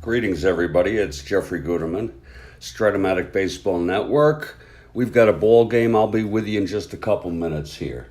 Greetings, everybody. It's Jeffrey Guterman, Strat-O-Matic Baseball Network. We've got a ball game. I'll be with you in just a couple minutes here.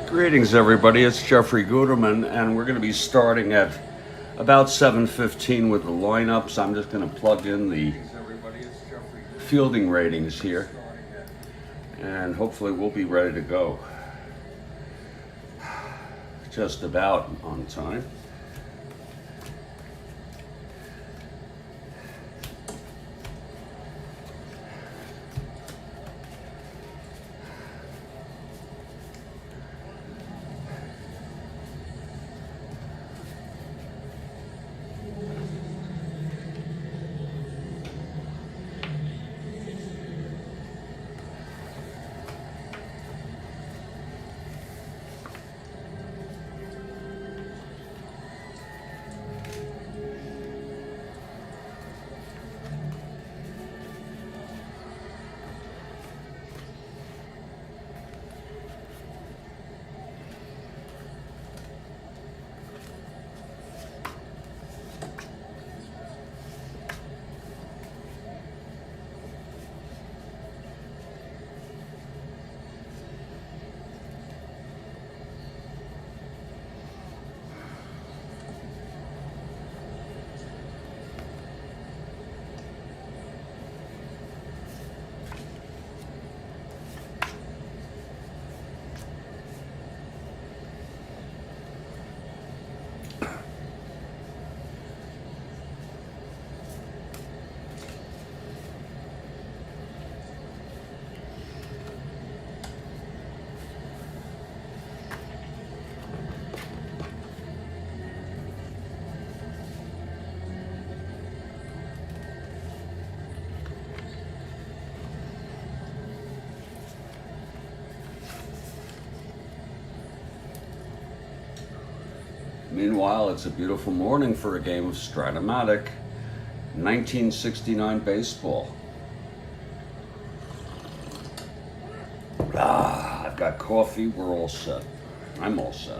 Greetings, everybody. It's Jeffrey Guterman, and we're going to be starting at about 7:15 with the lineups. I'm just going to plug in the fielding ratings here, and hopefully we'll be ready to go. Just about on time. Meanwhile, it's a beautiful morning for a game of Strat-O-Matic, 1969 baseball. I've got coffee, we're all set. I'm all set.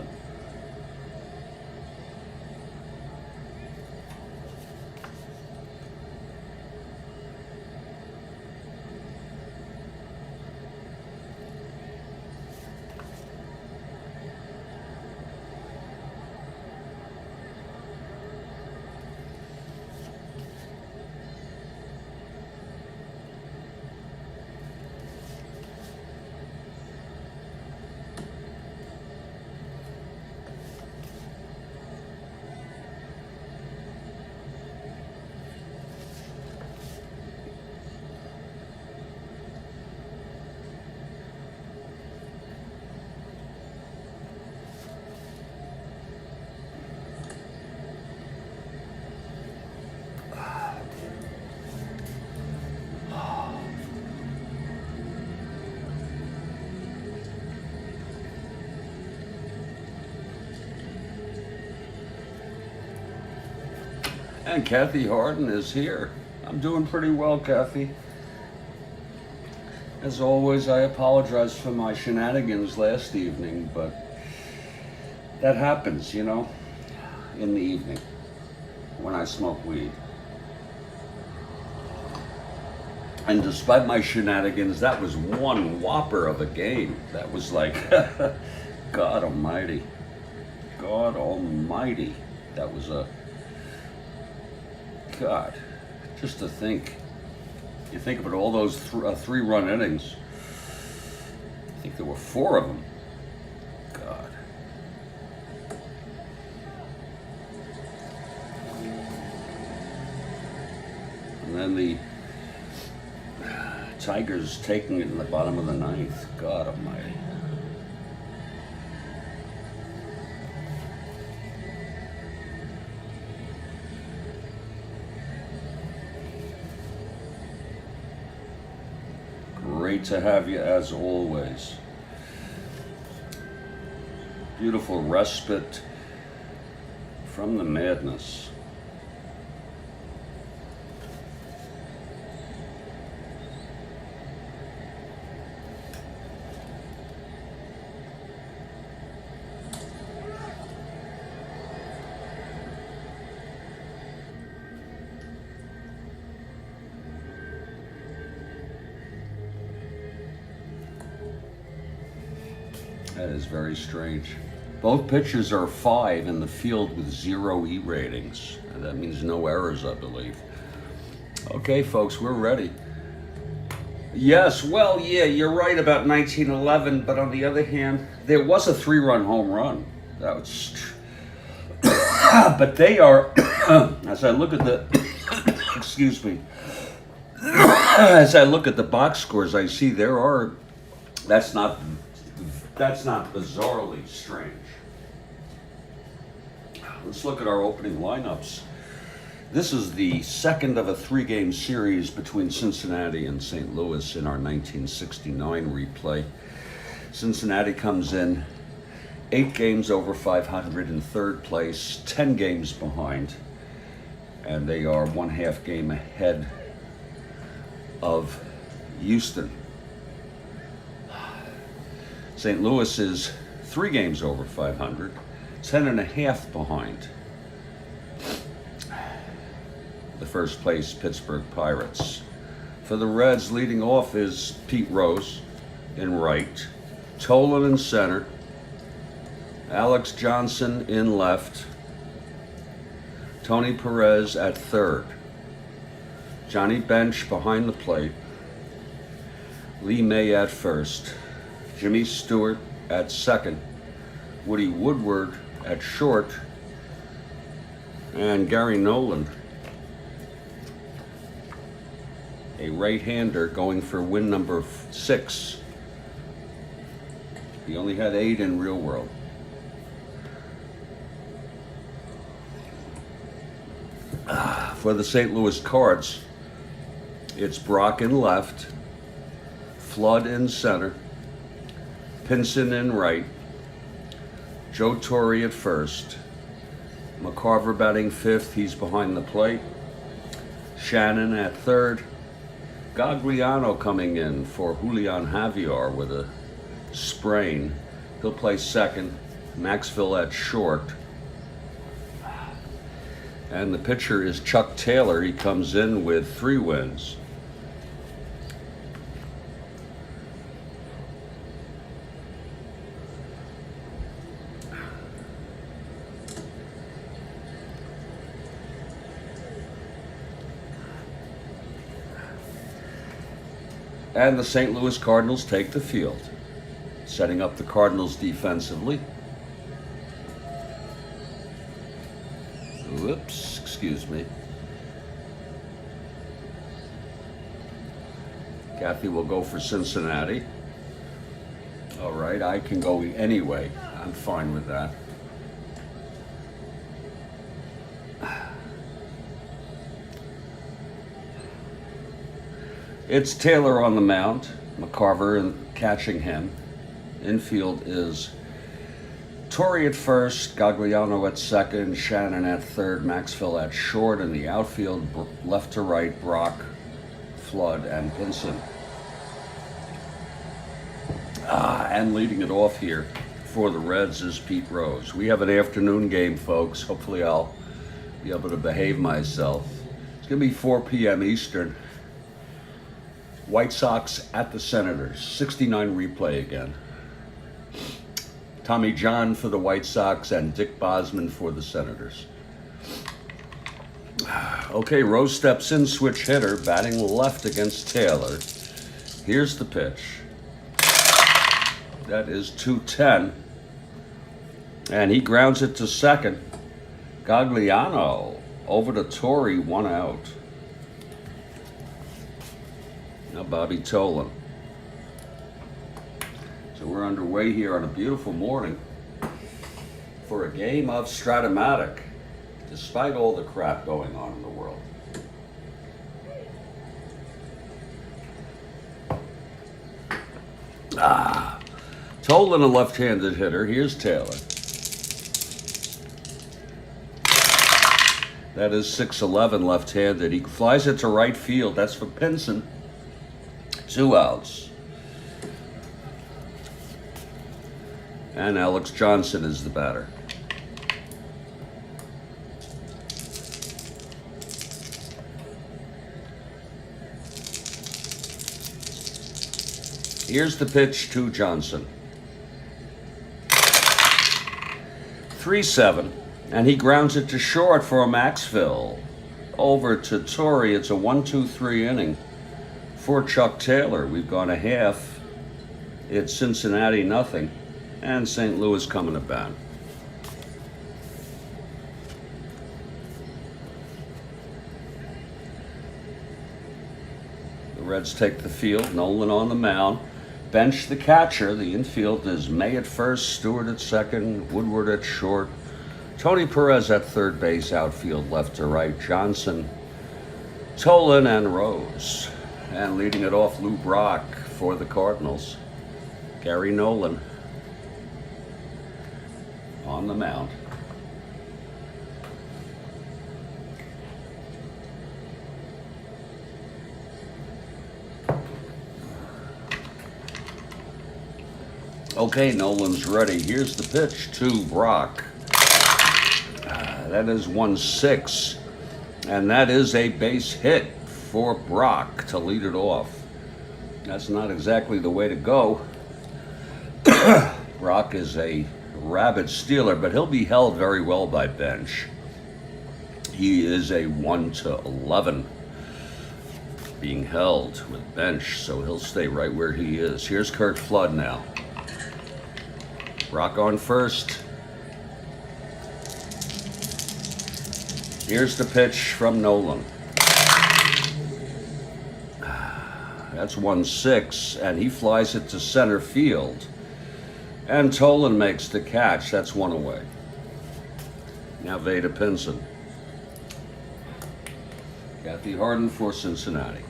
And Kathy Harden is here. I'm doing pretty well, Kathy. As always, I apologize for my shenanigans last evening, but that happens, you know, in the evening when I smoke weed. And despite my shenanigans, that was one whopper of a game. That was like, God almighty. God almighty. That was a, God, just to think. You think about all those three-run innings. I think there were 4 of them. God. And then the Tigers taking it in the bottom of the 9th. God almighty. Great to have you as always. Beautiful respite from the madness. That is very strange. Both pitchers are 5 in the field with 0 E ratings. That means no errors, I believe. Okay, folks, we're ready. Yes, well, yeah, you're right about 1911, but on the other hand, there was a 3-run home run. That was, but they are, as I look at the, excuse me, as I look at the box scores, I see there are, that's not bizarrely strange. Let's look at our opening lineups. This is the second of a 3-game series between Cincinnati and St. Louis in our 1969 replay. Cincinnati comes in 8 games over 500 in 3rd place, 10 games behind, and they are 1/2 game ahead of Houston. St. Louis is 3 games over 500, 10.5 behind the first place Pittsburgh Pirates. For the Reds, leading off is Pete Rose in right, Nolan in center, Alex Johnson in left, Tony Perez at 3rd, Johnny Bench behind the plate, Lee May at 1st, Jimmy Stewart at 2nd, Woody Woodward at short, and Gary Nolan, a right-hander, going for win number 6. He only had 8 in real world. For the St. Louis Cards, it's Brock in left, Flood in center, Pinson in right, Joe Torre at 1st, McCarver batting 5th, he's behind the plate, Shannon at 3rd, Gagliano coming in for Julian Javier with a sprain, he'll play 2nd, Maxville at short, and the pitcher is Chuck Taylor, he comes in with 3 wins. And the St. Louis Cardinals take the field, setting up the Cardinals defensively. Whoops, excuse me. Kathy will go for Cincinnati. All right, I can go anyway. I'm fine with that. It's Taylor on the mound, McCarver catching him. Infield is Torrey at first, Gagliano at second, Shannon at third, Maxwell at short. In the outfield, left to right, Brock, Flood, and Pinson. And leading it off here for the Reds is Pete Rose. We have an afternoon game, folks. Hopefully I'll be able to behave myself. It's going to be 4 p.m. Eastern. White Sox at the Senators. 69 replay again. Tommy John for the White Sox and Dick Bosman for the Senators. Okay, Rose steps in, switch hitter, batting left against Taylor. Here's the pitch. That is 210. And he grounds it to second. Gagliano over to Torrey, 1 out. Now Bobby Tolan. So we're underway here on a beautiful morning for a game of Strat-O-Matic, despite all the crap going on in the world. Tolan, a left-handed hitter. Here's Taylor. That is 6'11", left-handed. He flies it to right field. That's for Pinson. 2 outs. And Alex Johnson is the batter. Here's the pitch to Johnson. 3-7, and he grounds it to short for a Maxwell. Over to Torrey. It's a 1-2-3 inning for Chuck Taylor. We've gone a half. It's Cincinnati nothing, and St. Louis coming to bat. The Reds take the field. Nolan on the mound. Bench the catcher. The infield is May at first, Stewart at second, Woodward at short, Tony Perez at third base, outfield left to right, Johnson, Tolan, and Rose. And leading it off, Lou Brock for the Cardinals. Gary Nolan on the mound. Okay, Nolan's ready. Here's the pitch to Brock. That is 1-6. And that is a base hit for Brock to lead it off. That's not exactly the way to go. Brock is a rabid stealer, but he'll be held very well by bench. He is a 1-11 being held with bench, so he'll stay right where he is. Here's Kurt Flood now. Brock on first. Here's the pitch from Nolan. That's 1-6, and he flies it to center field. And Tolan makes the catch. That's 1 away. Now Veda Pinson. Kathy Harden for Cincinnati.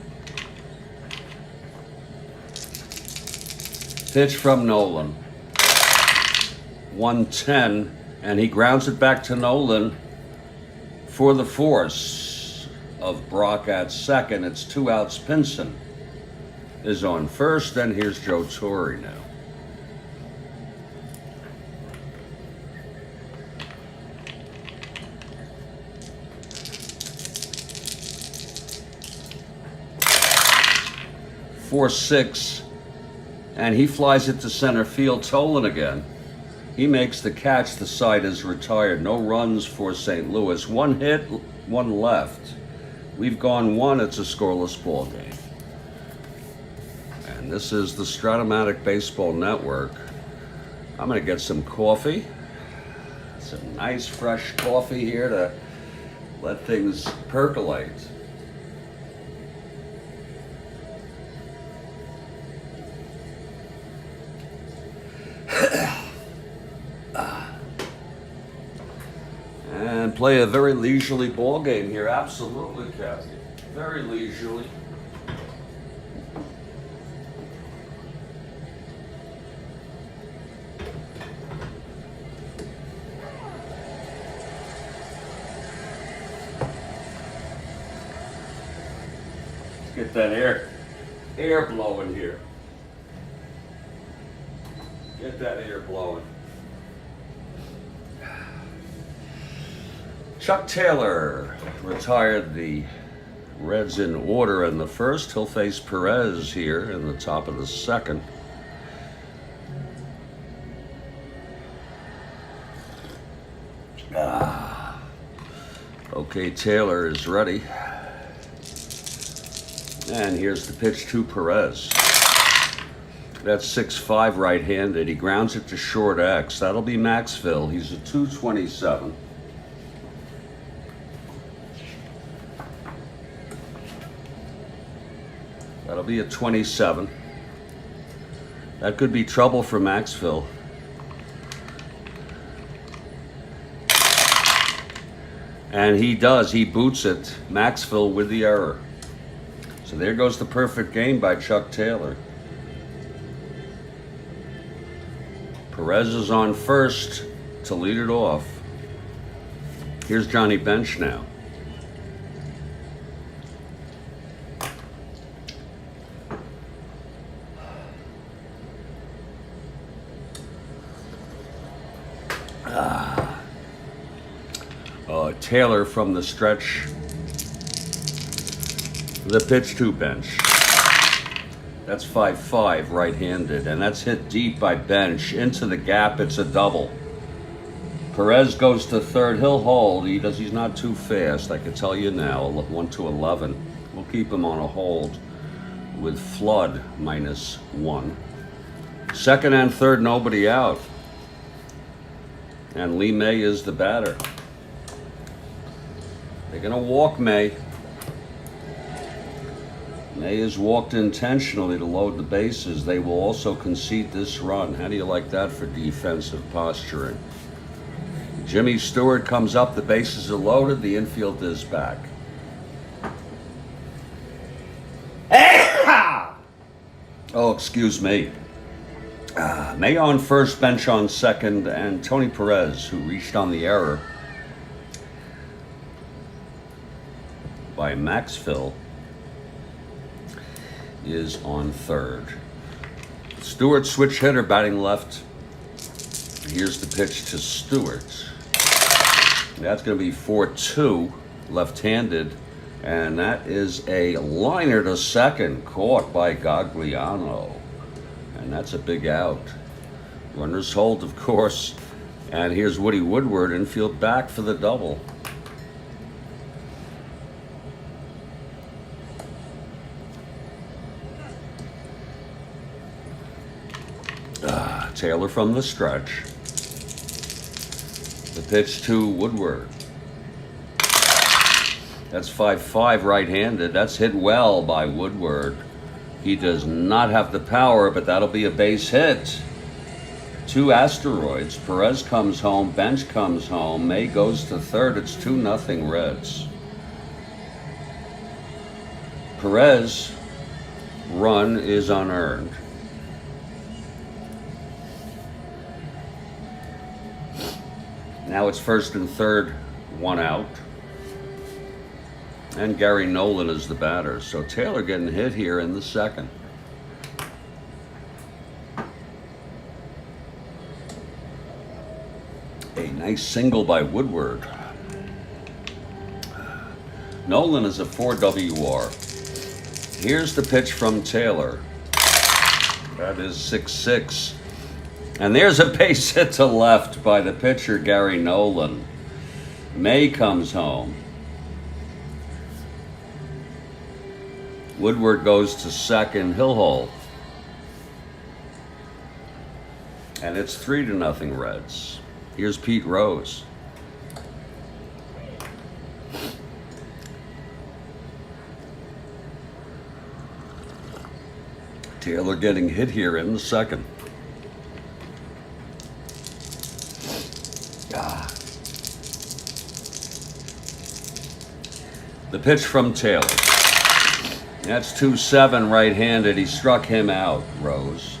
Pitch from Nolan. 1-10, and he grounds it back to Nolan for the force of Brock at second. It's 2 outs. Pinson is on first, and here's Joe Torre now. For 6, and he flies it to center field. Tolan again. He makes the catch. The side is retired. No runs for St. Louis. 1 hit, 1 left. We've gone 1. It's a scoreless ball game. And this is the Strat-O-Matic Baseball Network. I'm going to get some coffee. Some nice fresh coffee here to let things percolate. And play a very leisurely ball game here. Absolutely, Kathy. Very leisurely. Get that air blowing here. Get that air blowing. Chuck Taylor retired the Reds in order in the first. He'll face Perez here in the top of the second. Okay, Taylor is ready. And here's the pitch to Perez. That's 6'5" right-handed. He grounds it to short X. That'll be Maxville. He's a 227. That'll be a 27. That could be trouble for Maxville. And he does. He boots it. Maxville with the error. So there goes the perfect game by Chuck Taylor. Perez is on first to lead it off. Here's Johnny Bench now. Taylor from the stretch. The pitch to Bench. That's 5'5" right-handed, and that's hit deep by Bench into the gap. It's a double. Perez goes to third. He'll hold. He's not too fast. I can tell you now. 1-11. We'll keep him on a hold with Flood -1. Second and third, nobody out, and Lee May is the batter. They're gonna walk May. May has walked intentionally to load the bases. They will also concede this run. How do you like that for defensive posturing? Jimmy Stewart comes up. The bases are loaded. The infield is back. Oh, excuse me. May on first, Bench on second, and Tony Perez, who reached on the error by Maxville, is on third. Stewart switch hitter batting left. Here's the pitch to Stewart. That's going to be 4-2 left-handed, and that is a liner to second, caught by Gagliano, and that's a big out. Runners hold, of course, and here's Woody Woodward infield back for the double. Taylor from the stretch. The pitch to Woodward. That's 5'5" right-handed. That's hit well by Woodward. He does not have the power, but that'll be a base hit. 2 asteroids. Perez comes home. Bench comes home. May goes to third. It's 2-0 Reds. Perez run is unearned. Now it's first and third, 1 out. And Gary Nolan is the batter. So Taylor getting hit here in the second. A nice single by Woodward. Nolan is a 4 WR. Here's the pitch from Taylor. That is 6-6. And there's a base hit to left by the pitcher, Gary Nolan. May comes home. Woodward goes to second. He'll hold. And it's 3-0 Reds. Here's Pete Rose. Taylor getting hit here in the second. The pitch from Taylor. That's 2-7 right-handed. He struck him out, Rose.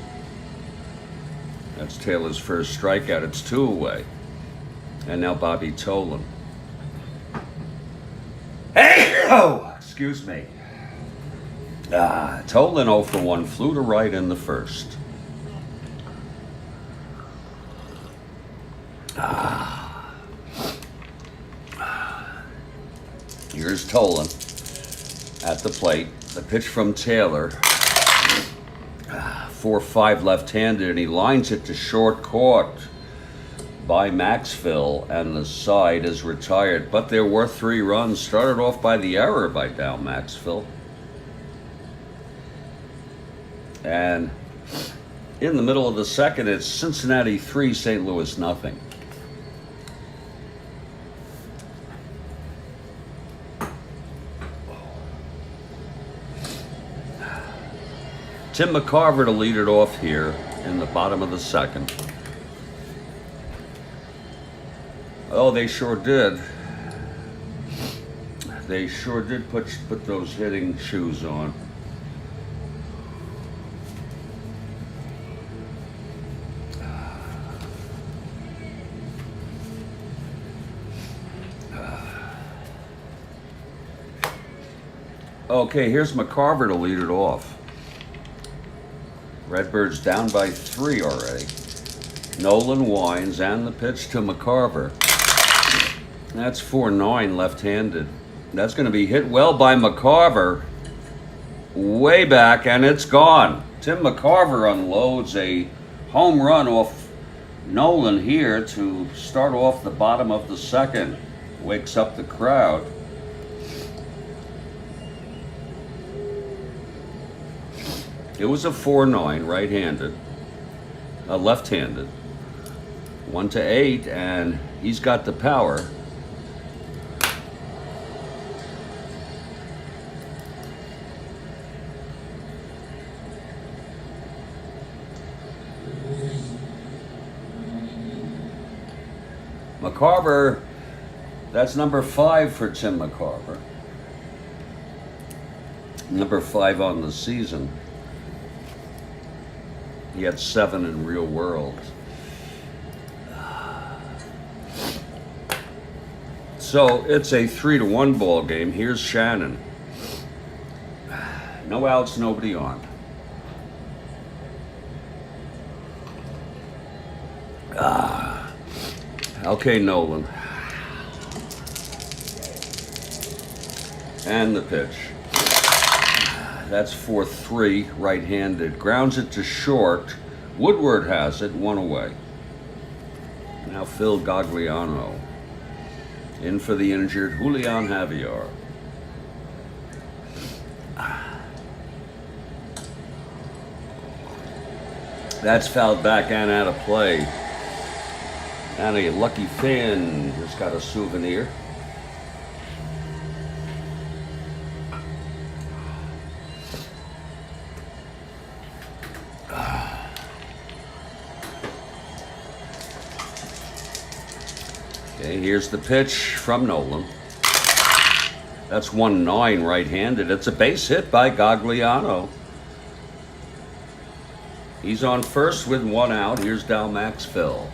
That's Taylor's first strikeout. It's 2 away. And now Bobby Tolan. Hey! Oh, excuse me. Nolan 0 for 1, flew to right in the first. Here's Nolan at the plate. The pitch from Taylor. 4-5 left-handed, and he lines it to short, caught by Maxfield, and the side is retired. But there were 3 runs, started off by the error by Dow Maxfield. And in the middle of the second, it's Cincinnati 3, St. Louis nothing. Tim McCarver to lead it off here in the bottom of the second. Oh, they sure did. They sure did put those hitting shoes on. Okay, here's McCarver to lead it off. Redbirds down by 3 already. Nolan winds, and the pitch to McCarver. That's 4-9 left-handed. That's going to be hit well by McCarver. Way back, and it's gone. Tim McCarver unloads a home run off Nolan here to start off the bottom of the second. Wakes up the crowd. It was a 4-9 right-handed, left-handed. 1-8, and he's got the power. McCarver, that's number 5 for Tim McCarver. Number 5 on the season. He had 7 in real world. So it's a 3-1 ball game. Here's Shannon. No outs, nobody on. Okay, Nolan. And the pitch. That's 4-3 right-handed. Grounds it to short. Woodward has it, 1 away. Now Phil Gagliano. In for the injured Julian Javier. That's fouled back and out of play. And a lucky fan has got a souvenir. Okay, here's the pitch from Nolan. That's 1-9 right-handed. It's a base hit by Gagliano. He's on first with 1 out. Here's Dow Maxfield.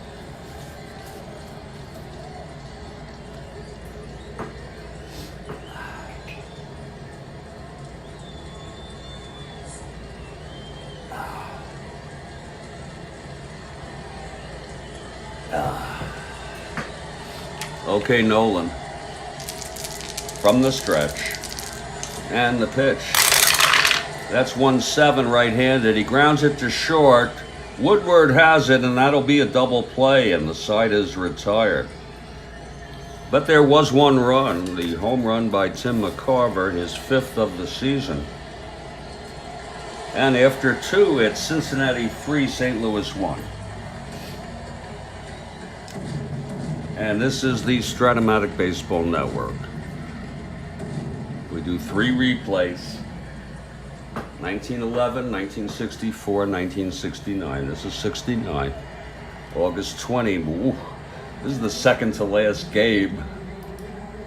Okay, Nolan from the stretch, and the pitch. That's 1-7 right-handed. He grounds it to short. Woodward has it, and that'll be a double play, and the side is retired. But there was 1 run, the home run by Tim McCarver, his 5th of the season. And after 2, it's Cincinnati 3, St. Louis 1. And this is the Strat-O-Matic Baseball Network. We do 3 replays. 1911, 1964, 1969. This is 69. August 20. Ooh, this is the second to last game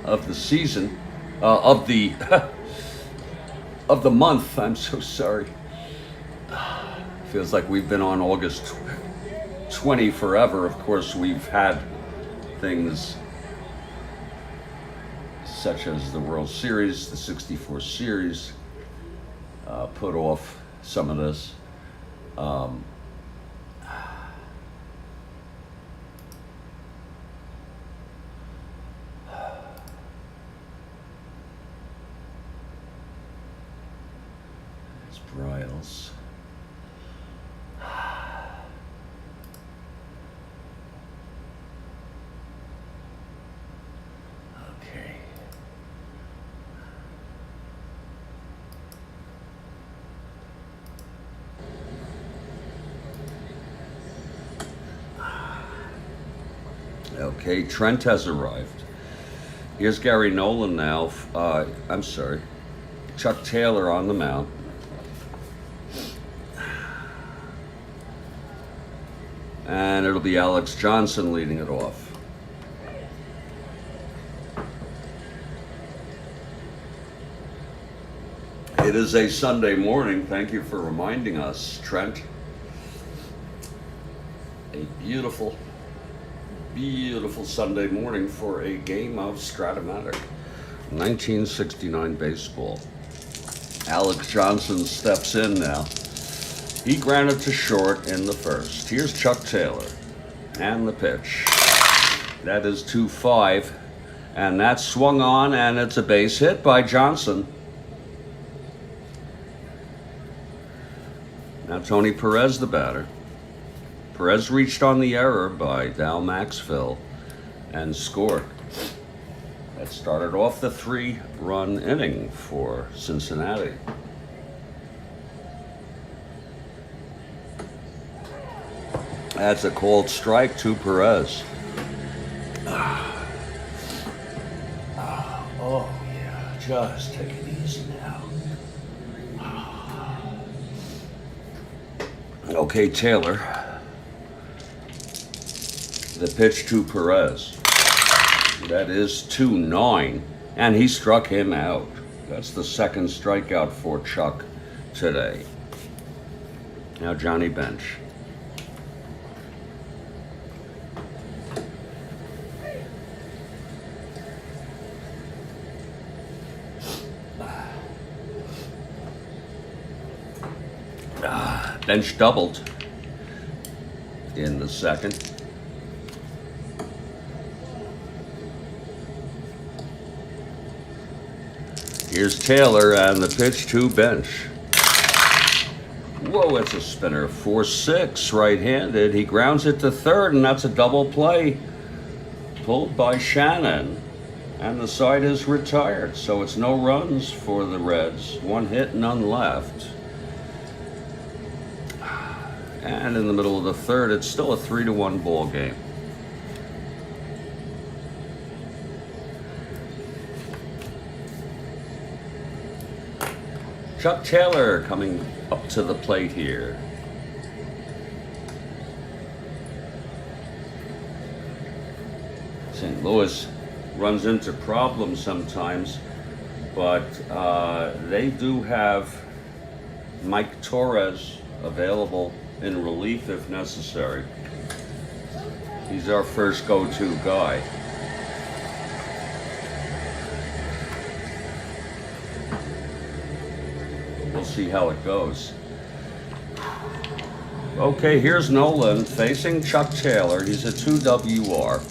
of the season. Of the of the month. I'm so sorry. Feels like we've been on August 20 forever. Of course, we've had things such as the World Series, the 64 series, put off some of this. Bryles. Okay. Okay, Trent has arrived. Here's Gary Nolan now. I'm sorry, Chuck Taylor on the mound. And it'll be Alex Johnson leading it off. It is a Sunday morning. Thank you for reminding us, Trent. A beautiful, beautiful Sunday morning for a game of Strat-O-Matic. 1969 baseball. Alex Johnson steps in now. He grounded to short in the first. Here's Chuck Taylor and the pitch. That is 2-5, and that's swung on, and it's a base hit by Johnson. Now Tony Perez, the batter. Perez reached on the error by Dal Maxfield and scored. That started off the 3-run inning for Cincinnati. That's a called strike to Perez. Oh, yeah, just take it easy now. Okay, Taylor. The pitch to Perez. That is 2-9, and he struck him out. That's the second strikeout for Chuck today. Now Johnny Bench. Bench doubled in the second. Here's Taylor and the pitch to Bench. Whoa, it's a spinner. 4-6, right-handed. He grounds it to third, and that's a double play. Pulled by Shannon, and the side is retired. So it's no runs for the Reds. One hit, none left. And in the middle of the third, it's still a 3-1 ball game. Chuck Taylor coming up to the plate here. St. Louis runs into problems sometimes, but they do have Mike Torres available in relief if necessary. He's our first go-to guy. We'll see how it goes. Okay, here's Nolan facing Chuck Taylor. He's a 2-WR.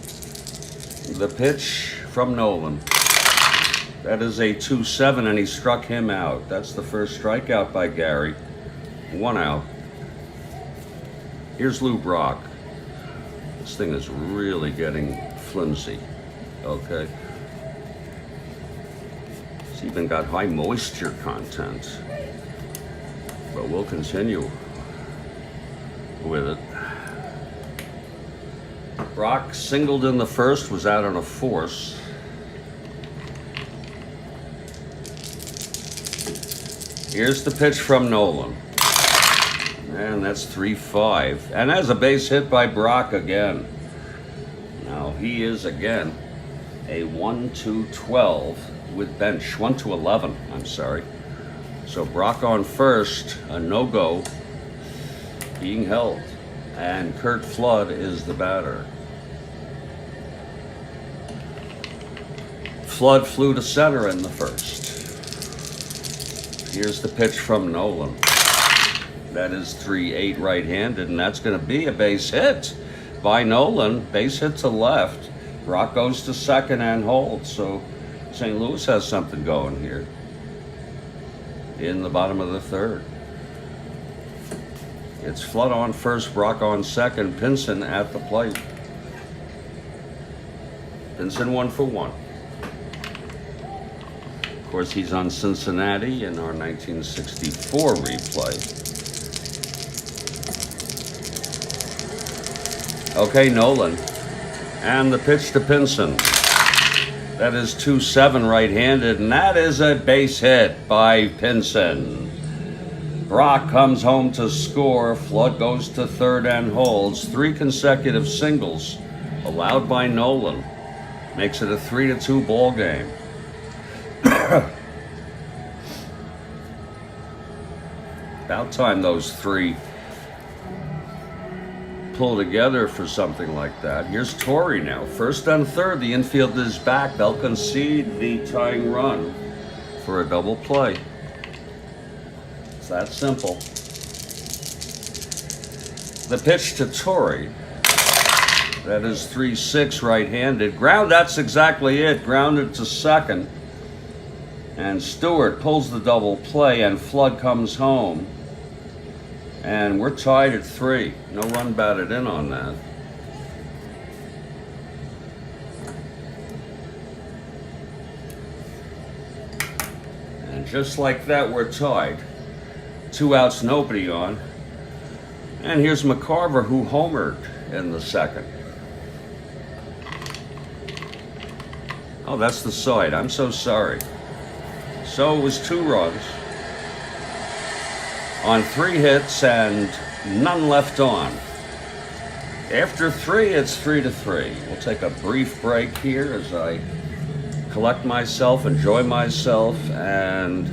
The pitch from Nolan. That is a 2-7, and he struck him out. That's the first strikeout by Gary. 1 out. Here's Lou Brock. This thing is really getting flimsy. Okay. It's even got high moisture content. But we'll continue with it. Brock singled in the first, was out on a force. Here's the pitch from Nolan. And that's 3-5. And that's a base hit by Brock again. Now he is again a 1-2-12 with Bench. 1-11, I'm sorry. So Brock on first, a no-go, being held. And Kurt Flood is the batter. Flood flew to center in the first. Here's the pitch from Nolan. That is 3-8 right-handed, and that's going to be a base hit by Nolan. Base hit to left. Brock goes to second and holds, so St. Louis has something going here in the bottom of the third. It's Flood on first, Brock on second, Pinson at the plate. Pinson 1 for 1. Of course, he's on Cincinnati in our 1964 replay. Okay, Nolan. And the pitch to Pinson. That is 2-7 right-handed, and that is a base hit by Pinson. Brock comes home to score. Flood goes to third and holds. 3 consecutive singles allowed by Nolan. Makes it a 3-2 ball game. About time those 3 pull together for something like that. Here's Torrey now. First and third, the infield is back. They'll concede the tying run for a double play. It's that simple. The pitch to Torrey. That is 3-6 right-handed. Ground, that's exactly it. Grounded to second. And Stewart pulls the double play, and Flood comes home. And we're tied at 3. No run batted in on that. And just like that, we're tied. 2 outs, nobody on. And here's McCarver, who homered in the second. Oh, that's the side. I'm so sorry. So it was 2 runs on 3 hits and none left on. After 3, it's 3-3. We'll take a brief break here as I collect myself, enjoy myself, and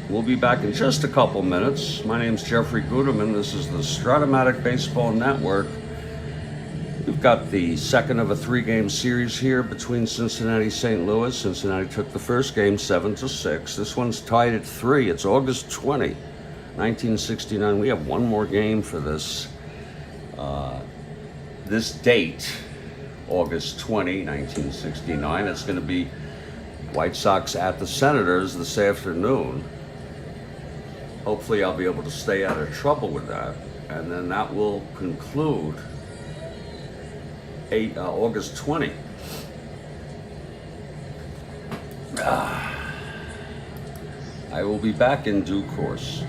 we'll be back in just a couple minutes. My name's Jeffrey Guterman. This is the Strat-O-Matic Baseball Network. We've got the second of a 3-game series here between Cincinnati and St. Louis. Cincinnati took the first game 7-6. This one's tied at 3. It's August 20. 1969. We have one more game for this this date, August 20, 1969. It's going to be White Sox at the Senators this afternoon. Hopefully I'll be able to stay out of trouble with that. And then that will conclude August 20. I will be back in due course.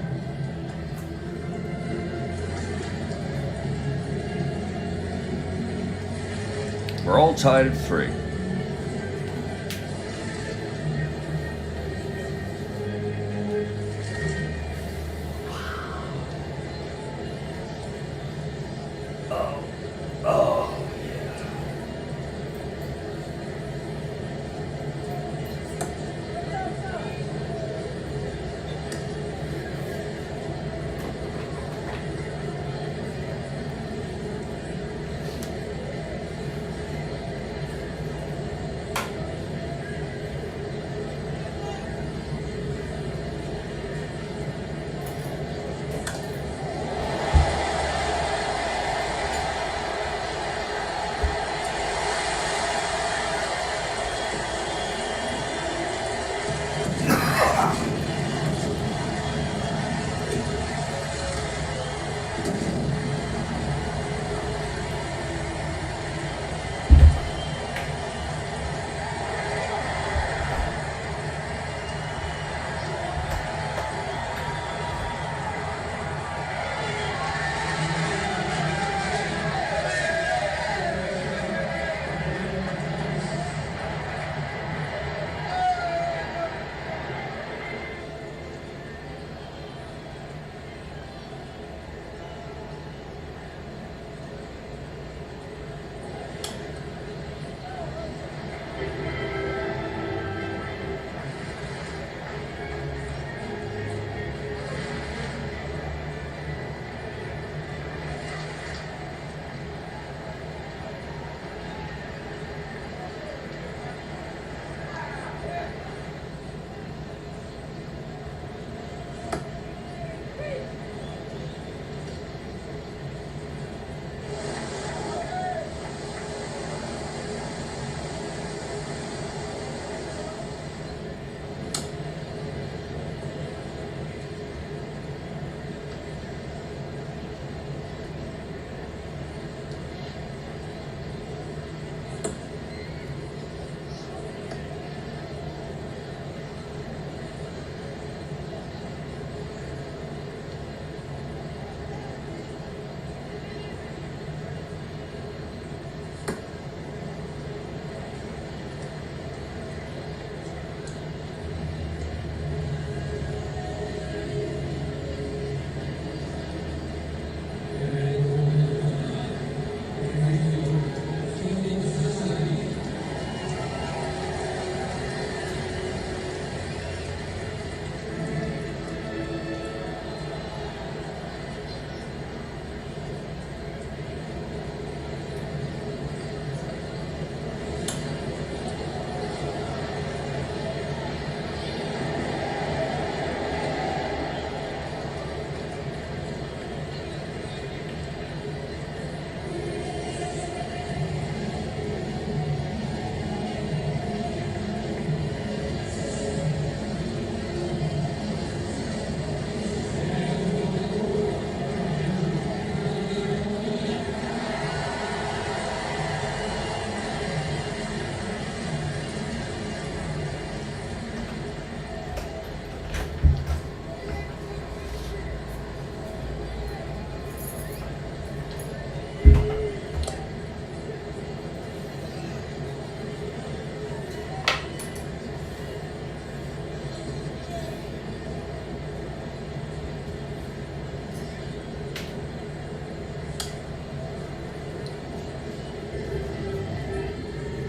We're all tied at 3.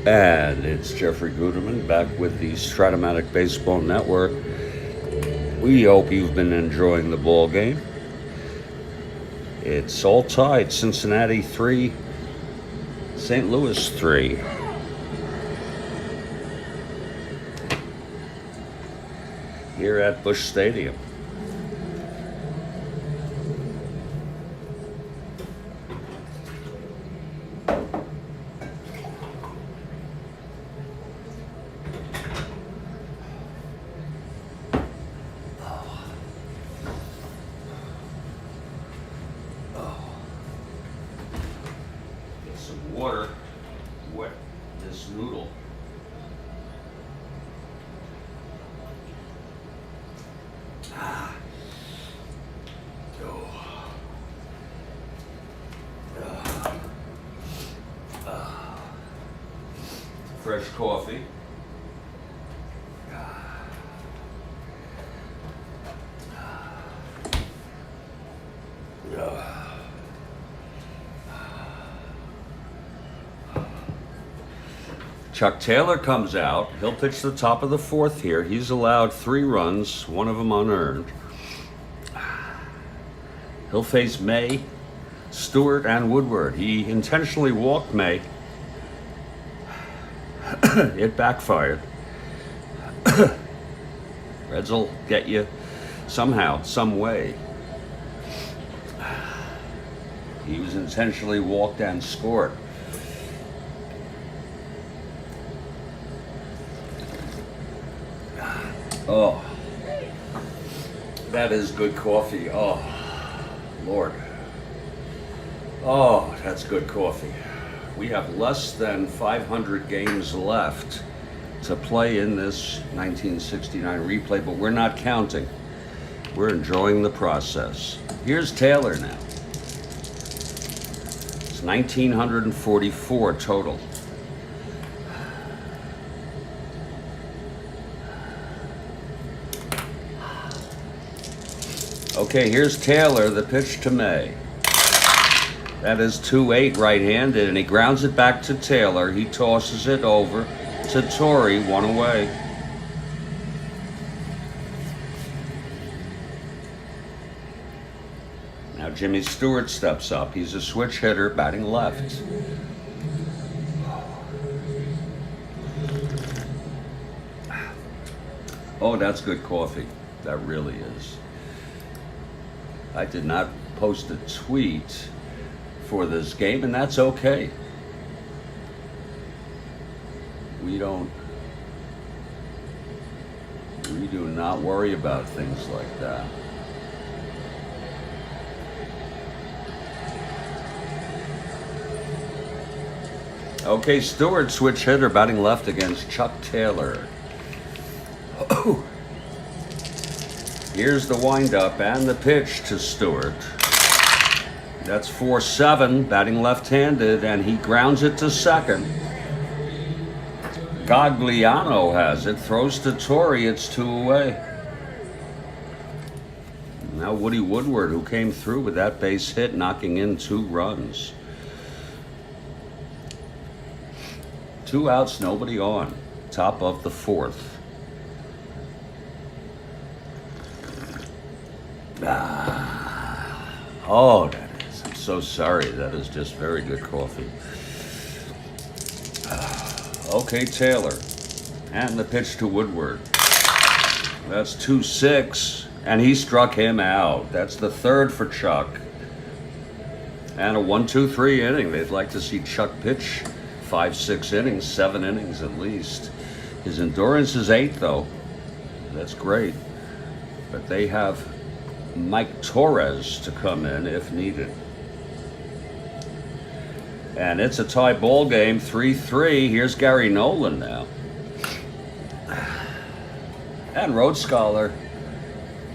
And it's Jeffrey Guterman back with the Strat-O-Matic Baseball Network. We hope you've been enjoying the ball game. It's all tied. Cincinnati 3, St. Louis 3. Here at Busch Stadium. Some water wet this noodle. Fresh coffee. Chuck Taylor comes out. He'll pitch the top of the fourth here. He's allowed 3 runs, one of them unearned. He'll face May, Stewart, and Woodward. He intentionally walked May. It backfired. Reds will get you somehow, some way. He was intentionally walked and scored. Oh, that is good coffee. Oh, Lord. Oh, that's good coffee. We have less than 500 games left to play in this 1969 replay, but we're not counting. We're enjoying the process. Here's Taylor now. It's 1,944 total. Okay, here's Taylor, the pitch to May. That is 2-8 right-handed, and he grounds it back to Taylor. He tosses it over to Torrey, 1 away. Now Jimmy Stewart steps up. He's a switch hitter, batting left. Oh, that's good coffee. That really is. I did not post a tweet for this game, and that's okay. We do not worry about things like that. Okay, Stewart, switch hitter, batting left against Chuck Taylor. Here's the windup and the pitch to Stewart. That's 4-7, batting left-handed, and he grounds it to second. Gagliano has it, throws to Torrey, it's 2 away. Now Woody Woodward, who came through with that base hit, knocking in 2 runs. 2 outs, nobody on. Top of the fourth. Oh, that is. I'm so sorry. That is just very good coffee. Okay, Taylor. And the pitch to Woodward. That's 2-6. And he struck him out. That's the third for Chuck. And a 1-2-3 inning. They'd like to see Chuck pitch 5-6 innings, 7 innings at least. His endurance is 8, though. That's great. But they have Mike Torres to come in if needed. And it's a tie ball game, 3-3. Here's Gary Nolan now. And Rhodes Scholar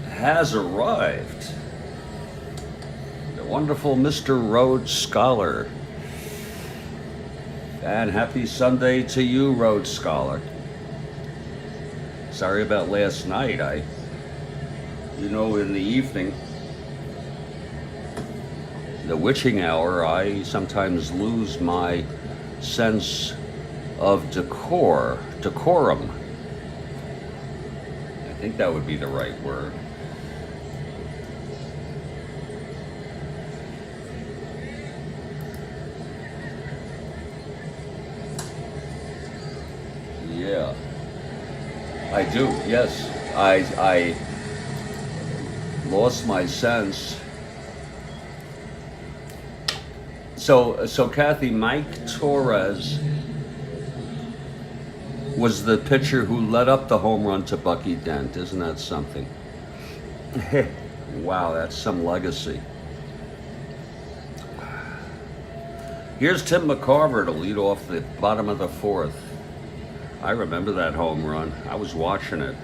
has arrived. The wonderful Mr. Rhodes Scholar. And happy Sunday to you, Rhodes Scholar. Sorry about last night. In the evening, the witching hour, I sometimes lose my sense of decorum. I think that would be the right word. Yeah, I do. Yes, I lost my sense. So Kathy, Mike Torres was the pitcher who led up the home run to Bucky Dent. Isn't that something? Wow, that's some legacy. Here's Tim McCarver to lead off the bottom of the fourth. I remember that home run. I was watching it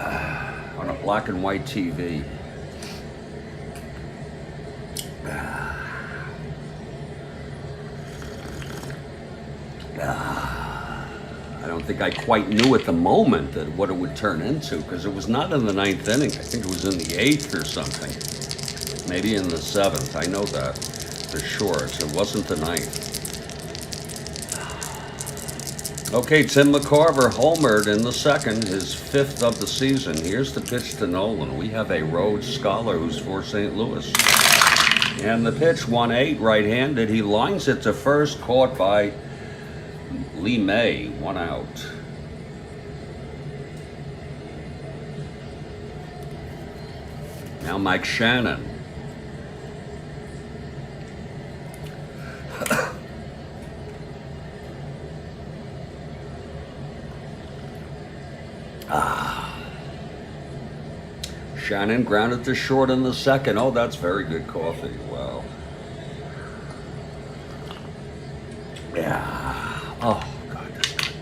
on a black and white TV. I don't think I quite knew at the moment that what it would turn into, because it was not in the ninth inning. I think it was in the eighth or something. Maybe in the seventh. I know that for sure. So it wasn't the ninth. Okay, Tim McCarver homered in the second, his fifth of the season. Here's the pitch to Nolan. We have a Rhodes Scholar who's for St. Louis. And the pitch, 1-8, right-handed. He lines it to first, caught by Lee May, 1 out. Now Mike Shannon. Shannon grounded to short in the second. Oh, that's very good coffee. Wow. Yeah. Oh, God, that's good.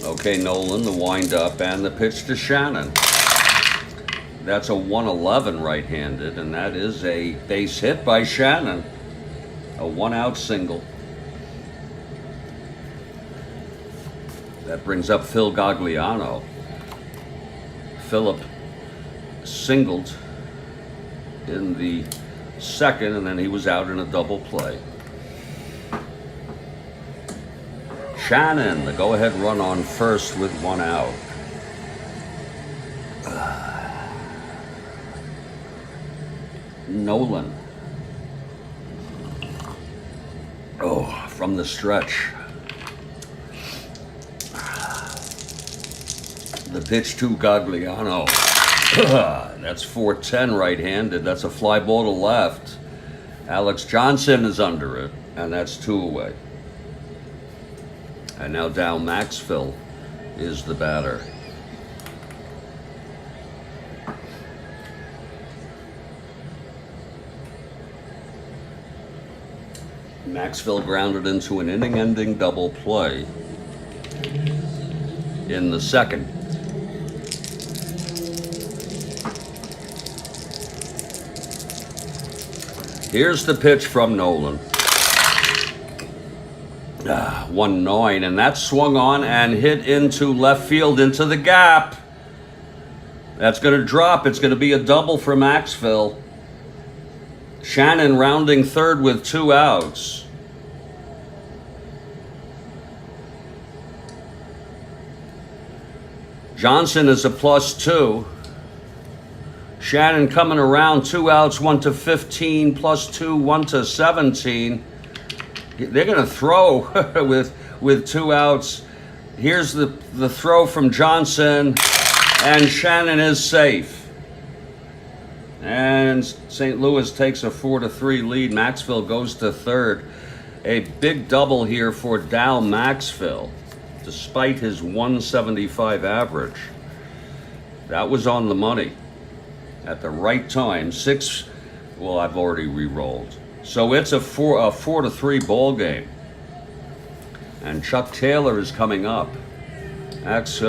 Okay, Nolan, the wind-up, and the pitch to Shannon. That's a 1-11 right-handed, and that is a base hit by Shannon. A 1-out single. That brings up Phil Gagliano. Philip singled in the second, and then he was out in a double play. Shannon, the go-ahead run on first with 1 out. Nolan. Oh, from the stretch. The pitch to Gagliano. That's 4-10 right-handed. That's a fly ball to left. Alex Johnson is under it, and that's 2 away. And now Dal Maxfield is the batter. Maxfield grounded into an inning-ending double play in the second. Here's the pitch from Nolan. 1-9, and that swung on and hit into left field, into the gap. That's going to drop. It's going to be a double for Maxfield. Shannon rounding third with 2 outs. Johnson is a +2. Shannon coming around, 2 outs, 1 to 15, +2, 1 to 17. They're going to throw with 2 outs. Here's the throw from Johnson, and Shannon is safe. And St. Louis takes a 4-3 lead. Maxfield goes to third. A big double here for Dal Maxfield, despite his 175 average. That was on the money at the right time. Well, I've already re-rolled. So it's a 4-3 ball game. And Chuck Taylor is coming up. That's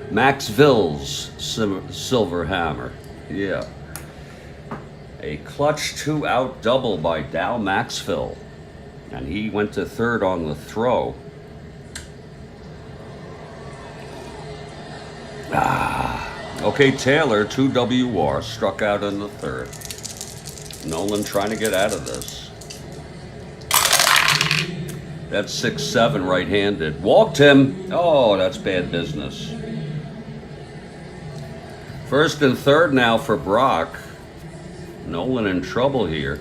Maxville's silver hammer. Yeah. A clutch 2-out double by Dal Maxfield. And he went to third on the throw. Okay, Taylor, 2 WR, struck out in the third. Nolan trying to get out of this. That's 6-7 right-handed. Walked him. Oh, that's bad business. First and third now for Brock. Nolan in trouble here.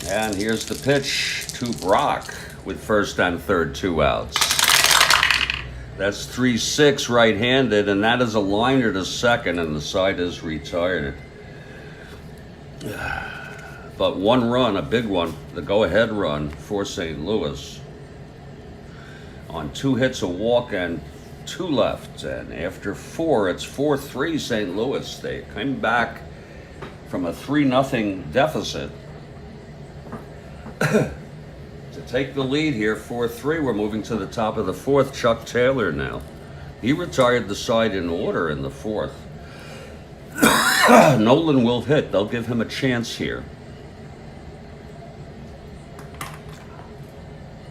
And here's the pitch to Brock with first and third, 2 outs. That's 3-6 right-handed, and that is a liner to second, and the side is retired. But 1 run, a big one, the go-ahead run for St. Louis. On 2 hits, a walk, and 2 left. And after 4, it's 4-3 St. Louis. They came back from a 3-0 deficit to take the lead here, 4-3. We're moving to the top of the 4th. Chuck Taylor now. He retired the side in order in the 4th. Nolan will hit. They'll give him a chance here.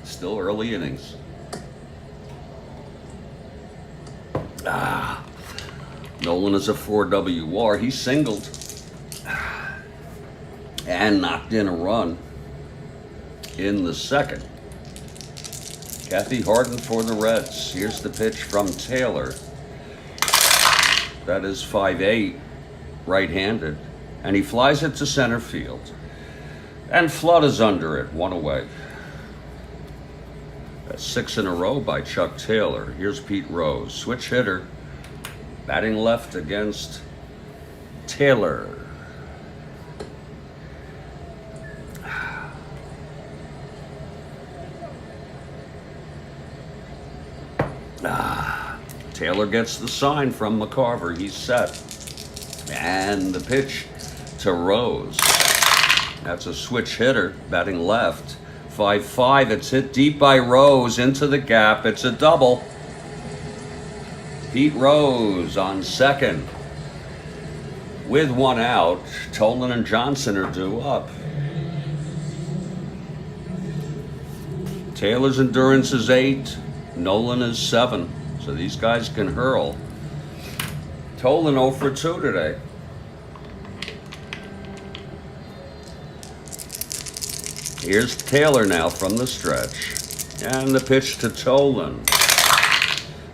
Still early innings. Nolan is a 4 WR. He singled and knocked in a run in the 2nd. Kathy Harden for the Reds. Here's the pitch from Taylor. That is 5-8 right-handed, and he flies it to center field. And Flood is under it, 1 away. That's 6 in a row by Chuck Taylor. Here's Pete Rose, switch hitter, batting left against Taylor. Taylor gets the sign from McCarver. He's set. And the pitch to Rose. That's a switch hitter, batting left. 5-5. It's hit deep by Rose into the gap. It's a double. Pete Rose on second. With 1 out, Nolan and Johnson are due up. Taylor's endurance is 8. Nolan is 7. So these guys can hurl. Nolan 0 for 2 today. Here's Taylor now from the stretch. And the pitch to Nolan.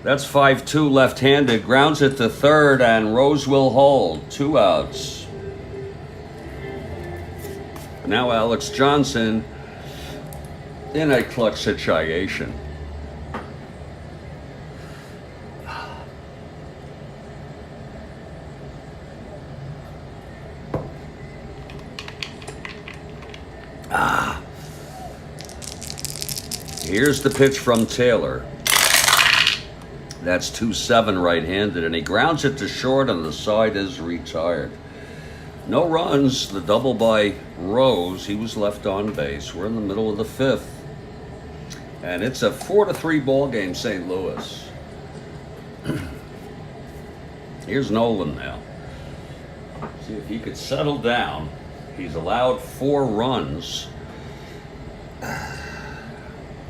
That's 5-2 left-handed. Grounds it to third, and Rose will hold. 2 outs. Now Alex Johnson in a clutch situation. Here's the pitch from Taylor. That's 2-7 right-handed, and he grounds it to short, and the side is retired. No runs, the double by Rose. He was left on base. We're in the middle of the 5th. And it's a 4-3 ball game, St. Louis. Here's Nolan now. See if he could settle down. He's allowed 4 runs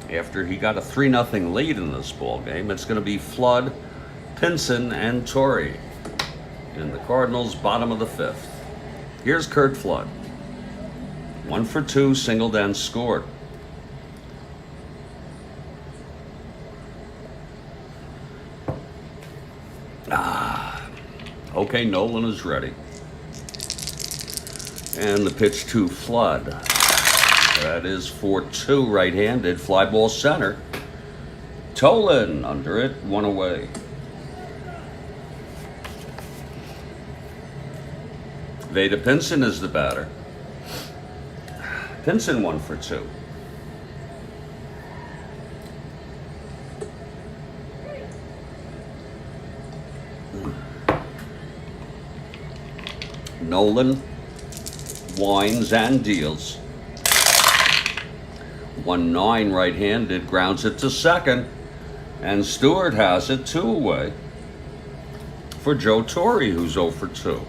after he got a 3-0 lead in this ball game. It's going to be Flood, Pinson, and Torrey in the Cardinals' bottom of the 5th. Here's Curt Flood. 1 for 2, singled and scored. Okay, Nolan is ready. And the pitch to Flood. That is 4-2 right-handed. Fly ball center. Nolan under it, 1 away. Veda Pinson is the batter. Pinson 1 for 2. Nolan winds and deals. 1-9 right-handed, grounds it to second, and Stewart has it 2 away for Joe Torre, who's 0 for 2.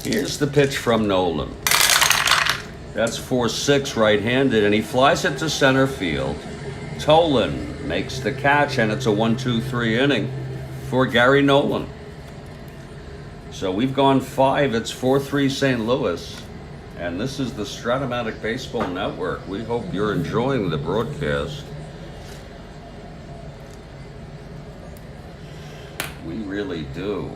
Here's the pitch from Nolan. That's 4-6 right-handed, and he flies it to center field. Nolan makes the catch, and it's a 1-2-3 inning for Gary Nolan. So we've gone 5. It's 4-3 St. Louis. And this is the Strat-O-Matic Baseball Network. We hope you're enjoying the broadcast. We really do.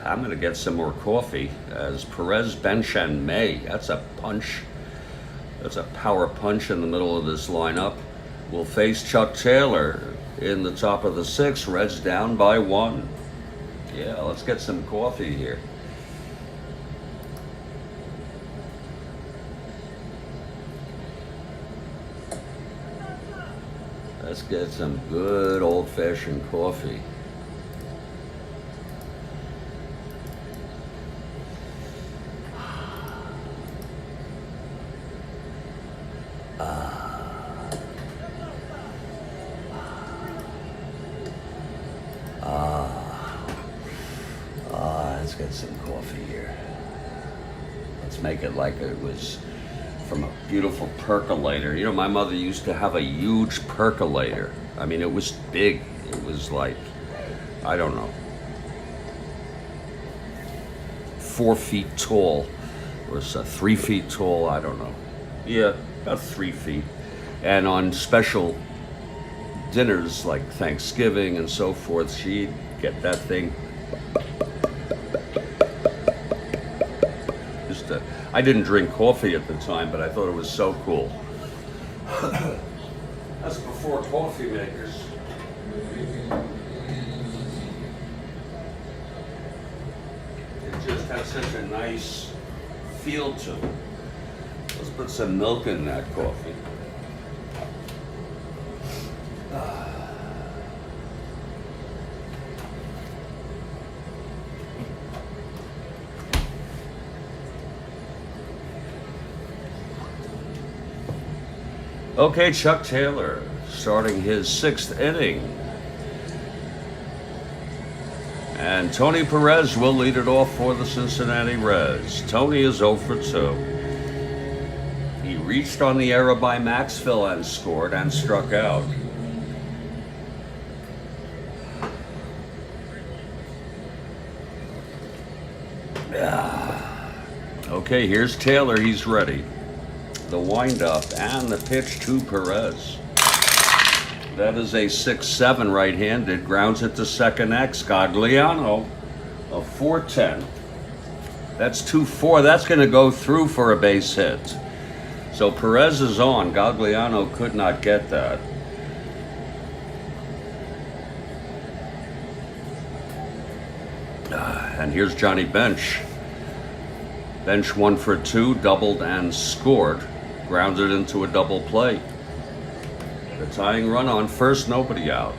I'm going to get some more coffee as Perez, Bench, and May. That's a punch. That's a power punch in the middle of this lineup. Will face Chuck Taylor in the top of the 6th. Reds down by 1. Yeah, let's get some coffee here. Let's get some good old-fashioned coffee. Let's get some coffee here. Let's make it like it was from a beautiful percolator. You know, my mother used to have a huge percolator. I mean, it was big. It was like, I don't know, 4 feet tall. Or 3 feet tall, I don't know. Yeah, about 3 feet. And on special dinners like Thanksgiving and so forth, she'd get that thing. I didn't drink coffee at the time, but I thought it was so cool. That's before coffee makers. It just has such a nice feel to it. Let's put some milk in that coffee. Okay, Chuck Taylor starting his 6th inning. And Tony Perez will lead it off for the Cincinnati Reds. Tony is 0 for 2. He reached on the error by Maxville and scored and struck out. Okay, here's Taylor. He's ready. The windup and the pitch to Perez. That is a 6-7 right-handed. Grounds it to second X. Gagliano, a 4-10. That's 2-4. That's going to go through for a base hit. So Perez is on. Gagliano could not get that. And here's Johnny Bench. Bench 1 for 2, doubled and scored. Grounded into a double play. The tying run on first, nobody out.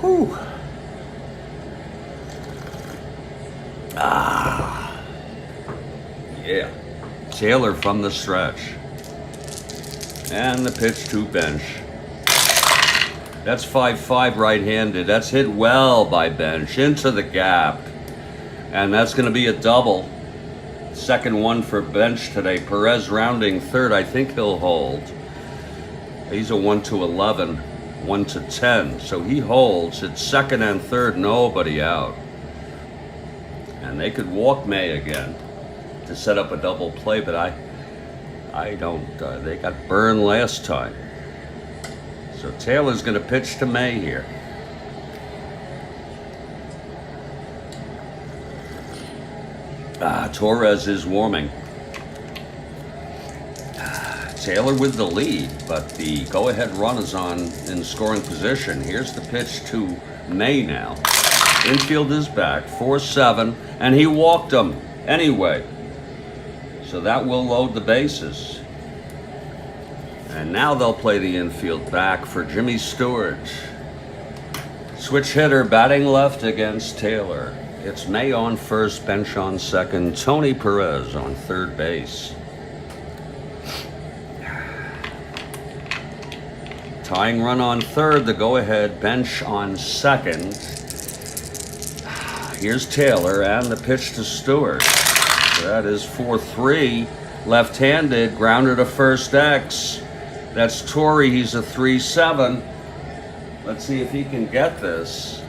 Whew. Yeah. Taylor from the stretch. And the pitch to Bench. That's 5-5 right-handed. That's hit well by Bench into the gap. And that's going to be a double. Second one for Bench today. Perez rounding third. I think he'll hold. He's a 1-11, 1-10. So he holds. It's second and third, nobody out. And they could walk May again to set up a double play, but I don't. They got burned last time. So Taylor's going to pitch to May here. Torres is warming. Taylor with the lead, but the go-ahead run is on in scoring position. Here's the pitch to May now. Infield is back, 4-7, and he walked him anyway. So that will load the bases. And now they'll play the infield back for Jimmy Stewart. Switch hitter batting left against Taylor. It's May on first, Bench on second, Tony Perez on third base. Tying run on third, the go-ahead, Bench on second. Here's Taylor and the pitch to Stewart. That is 4-3. Left-handed, grounder to first X. That's Torrey, he's a 3-7. Let's see if he can get this.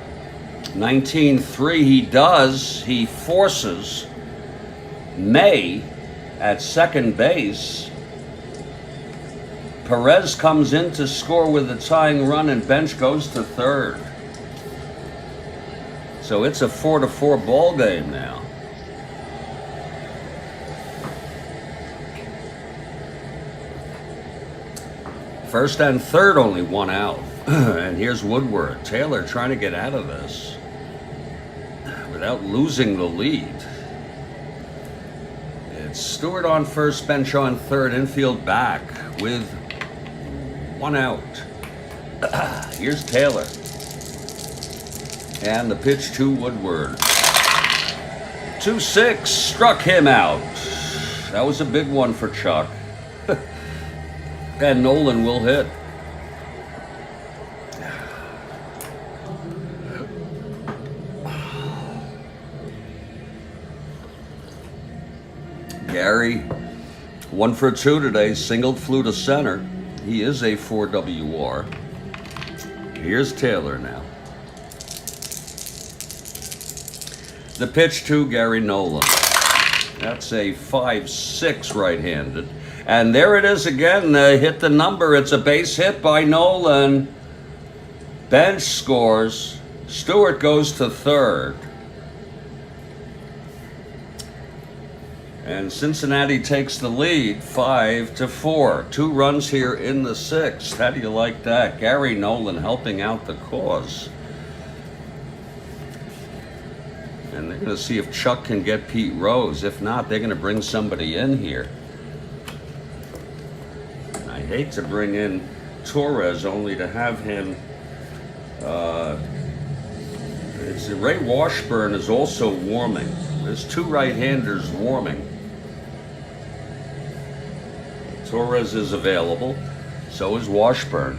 19-3, he does. He forces May at second base. Perez comes in to score with a tying run, and Bench goes to third. So it's a 4-4 ball game now. First and third, only one out. And here's Woodward. Taylor trying to get out of this without losing the lead. It's Stewart on first, Bench on third, infield back with one out. Here's Taylor. And the pitch to Woodward. 2-6, struck him out. That was a big one for Chuck. And Nolan will hit. Gary, 1 for 2 today, singled, flew to center. He is a 4 WR. Here's Taylor now. The pitch to Gary Nolan. That's a 5-6 right-handed. And there it is again, hit the number. It's a base hit by Nolan. Bench scores. Stewart goes to third. And Cincinnati takes the lead 5-4. 2 runs here in the 6th. How do you like that? Gary Nolan helping out the cause. And they're going to see if Chuck can get Pete Rose. If not, they're going to bring somebody in here. I hate to bring in Torres only to have him. Ray Washburn is also warming. There's 2 right-handers warming. Torres is available. So is Washburn.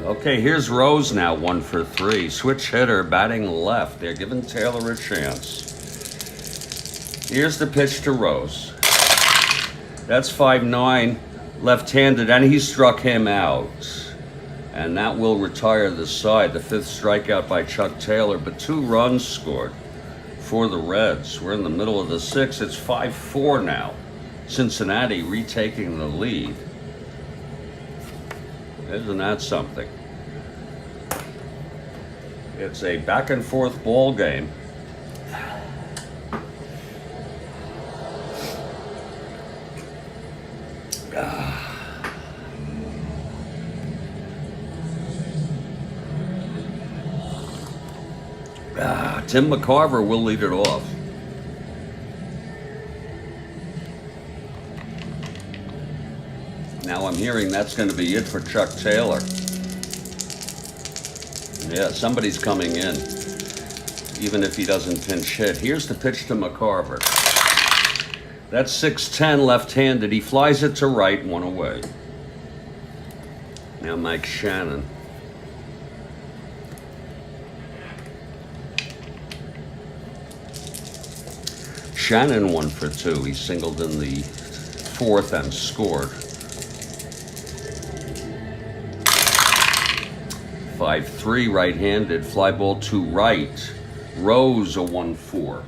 Okay, here's Rose now, 1 for 3. Switch hitter, batting left. They're giving Taylor a chance. Here's the pitch to Rose. That's 5-9, left-handed, and he struck him out. And that will retire the side. The 5th strikeout by Chuck Taylor, but 2 runs scored for the Reds. We're in the middle of the 6th. It's 5-4 now. Cincinnati retaking the lead. Isn't that something? It's a back-and-forth ball game. Tim McCarver will lead it off. Now I'm hearing that's going to be it for Chuck Taylor. Yeah, somebody's coming in, even if he doesn't pinch hit. Here's the pitch to McCarver. That's 6-10 left-handed. He flies it to right, 1 away. Now Mike Shannon. Shannon 1 for 2. He singled in the 4th and scored. 5-3 right-handed. Fly ball to right. Rose a 1-4.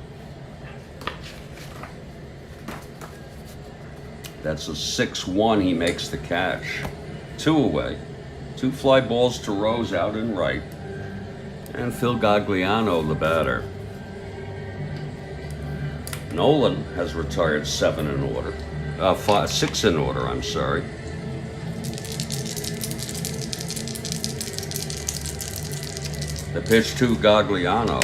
That's a 6-1. He makes the catch. 2 away. 2 fly balls to Rose out and right. And Phil Gagliano, the batter. Nolan has retired 7 in order. 6 in order, I'm sorry. The pitch to Gagliano.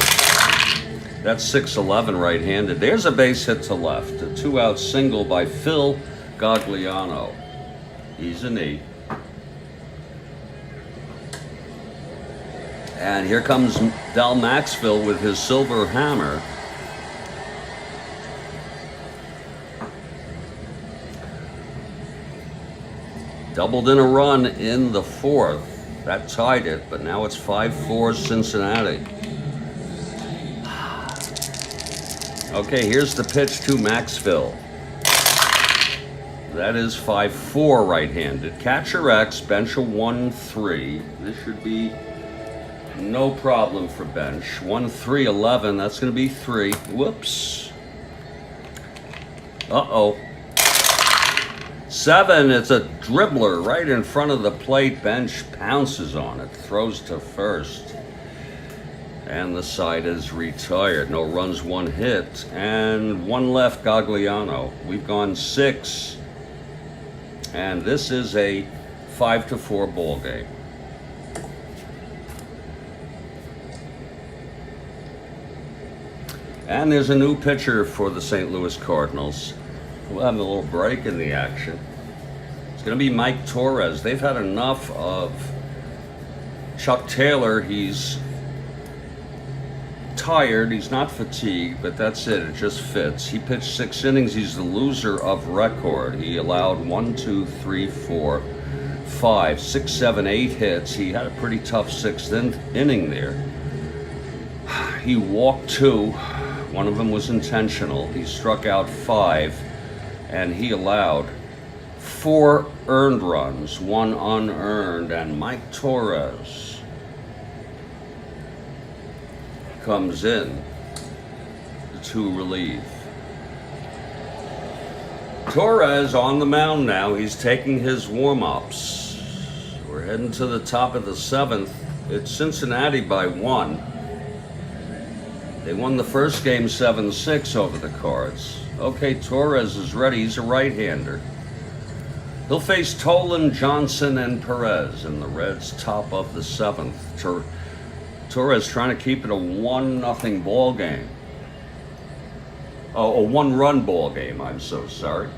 That's 6-11 right-handed. There's a base hit to left. A 2-out single by Phil Gagliano. He's an E. And here comes Del Maxville with his silver hammer. Doubled in a run in the 4th. That tied it, but now it's 5-4 Cincinnati. Okay, here's the pitch to Maxville. That is 5-4 right-handed. Catcher X, bench a 1-3. This should be no problem for bench. 1-3-11, that's going to be 3. Whoops. Uh-oh. 7, it's a dribbler right in front of the plate. Bench pounces on it, throws to first. And the side is retired. No runs, 1 hit, and 1 left, Gagliano. We've gone 6. And this is a 5-4 ball game. And there's a new pitcher for the St. Louis Cardinals. We'll have a little break in the action. It's going to be Mike Torres. They've had enough of Chuck Taylor. He's tired, he's not fatigued, but that's it, it just fits. He pitched 6 innings, he's the loser of record. He allowed 1, 2, 3, 4, 5, 6, 7, 8 hits. He had a pretty tough 6th inning there. He walked 2, one of them was intentional. He struck out 5, and he allowed 4 earned runs, 1 unearned, and Mike Torres comes in to relieve. Torres on the mound now. He's taking his warm-ups. We're heading to the top of the 7th. It's Cincinnati by 1. They won the first game 7-6 over the Cards. Okay, Torres is ready. He's a right-hander. He'll face Nolan, Johnson, and Perez in the Reds' top of the 7th. Torres trying to keep it a 1-0 ball game. Oh, a 1-run ball game, I'm so sorry.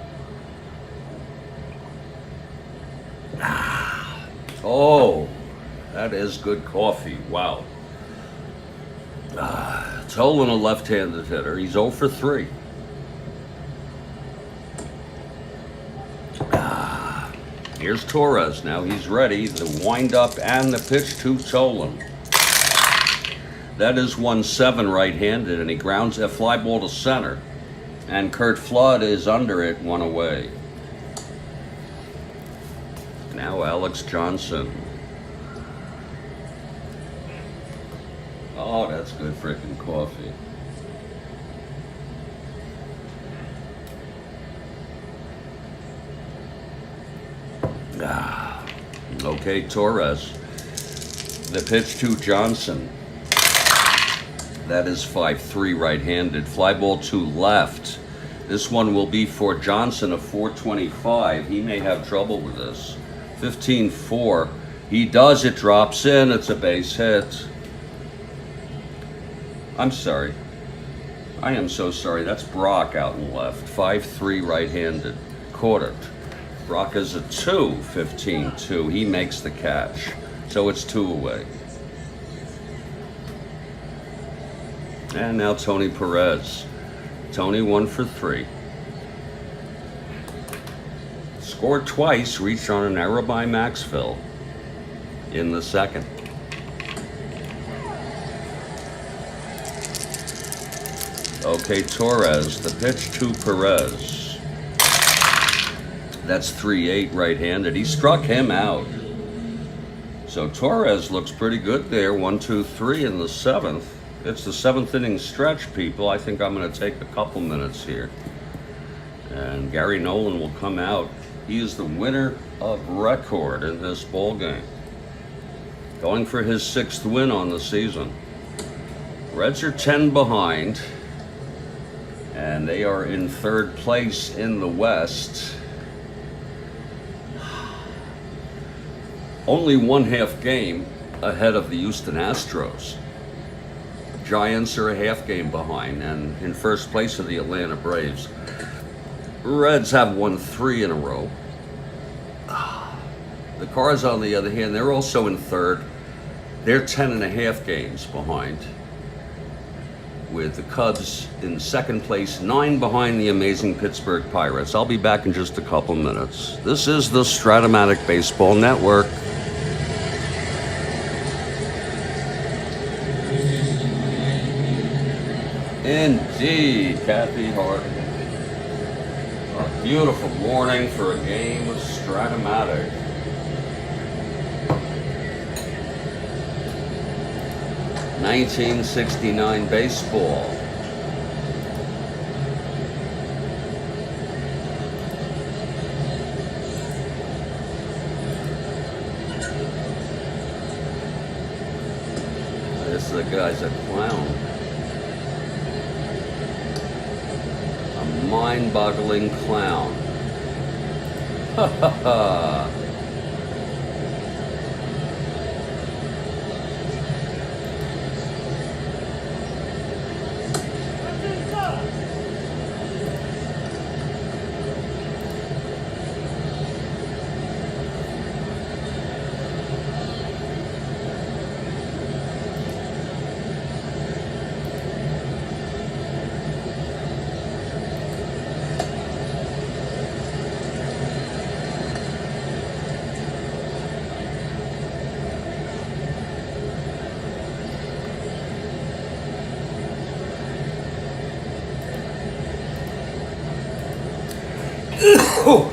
Oh, that is good coffee. Wow. Nolan, a left-handed hitter. He's 0 for 3. Here's Torres now. He's ready. The wind-up and the pitch to Nolan. That is 1-7 right-handed, and he grounds a fly ball to center. And Kurt Flood is under it, 1 away. Now Alex Johnson. Oh, that's good freaking coffee. Okay, Torres. The pitch to Johnson. That is 5-3 right-handed. Fly ball to left. This one will be for Johnson, a 425. He may have trouble with this. 15-4. He does. It drops in. It's a base hit. I'm sorry. I am so sorry. That's Brock out in left. 5-3 right-handed. Caught it. Brock is a 2. 15-2. He makes the catch. So it's 2 away. And now Tony Perez. Tony 1 for 3. Scored twice, reached on an error by Maxville in the 2nd. Okay, Torres, the pitch to Perez. That's 3-8 right-handed. He struck him out. So Torres looks pretty good there. 1, 2, 3 in the 7th. It's the 7th inning stretch, people. I think I'm going to take a couple minutes here. And Gary Nolan will come out. He is the winner of record in this ball game. Going for his 6th win on the season. Reds are 10 behind. And they are in 3rd place in the West. Only 1/2 game ahead of the Houston Astros. Giants are a half game behind, and in 1st place are the Atlanta Braves. Reds have won 3 in a row. The Cards, on the other hand, they're also in 3rd. They're 10.5 games behind, with the Cubs in 2nd place, 9 behind the amazing Pittsburgh Pirates. I'll be back in just a couple minutes. This is the Strat-O-Matic Baseball Network. Indeed. indeed, Kathy Hart. A beautiful morning for a game of Strat-O-Matic. '69 baseball. This guy's a clown. A mind-boggling clown. Ha ha ha. Oh.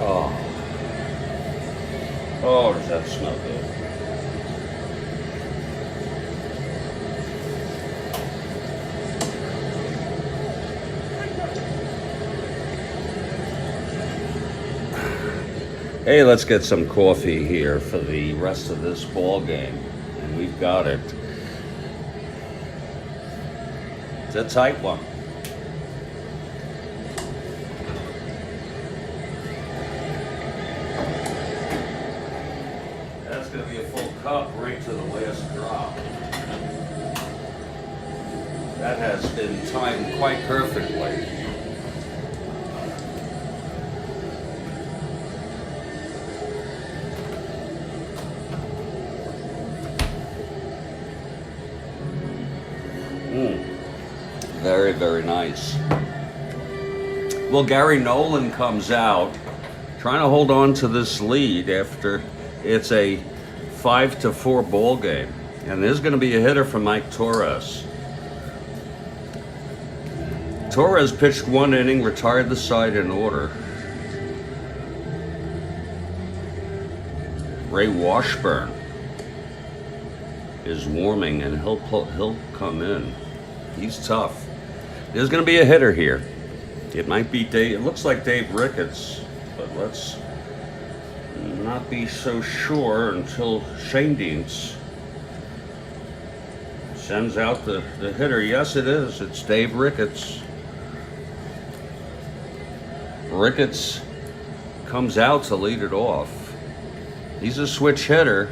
Oh. Oh, does that smell good? Hey, let's get some coffee here for the rest of this ball game. And we've got it. It's a tight one. That's going to be a full cup right to the last drop. That has been timed quite perfectly. Very, very nice. Well, Gary Nolan comes out trying to hold on to this lead after it's a 5-4 ball game. And there's going to be a hitter from Mike Torres. Torres pitched 1 inning, retired the side in order. Ray Washburn is warming, and he'll come in. He's tough. There's going to be a hitter here. It might be Dave. It looks like Dave Ricketts, but let's not be so sure until Shane Deans sends out the hitter. Yes, it is. It's Dave Ricketts. Ricketts comes out to lead it off. He's a switch hitter,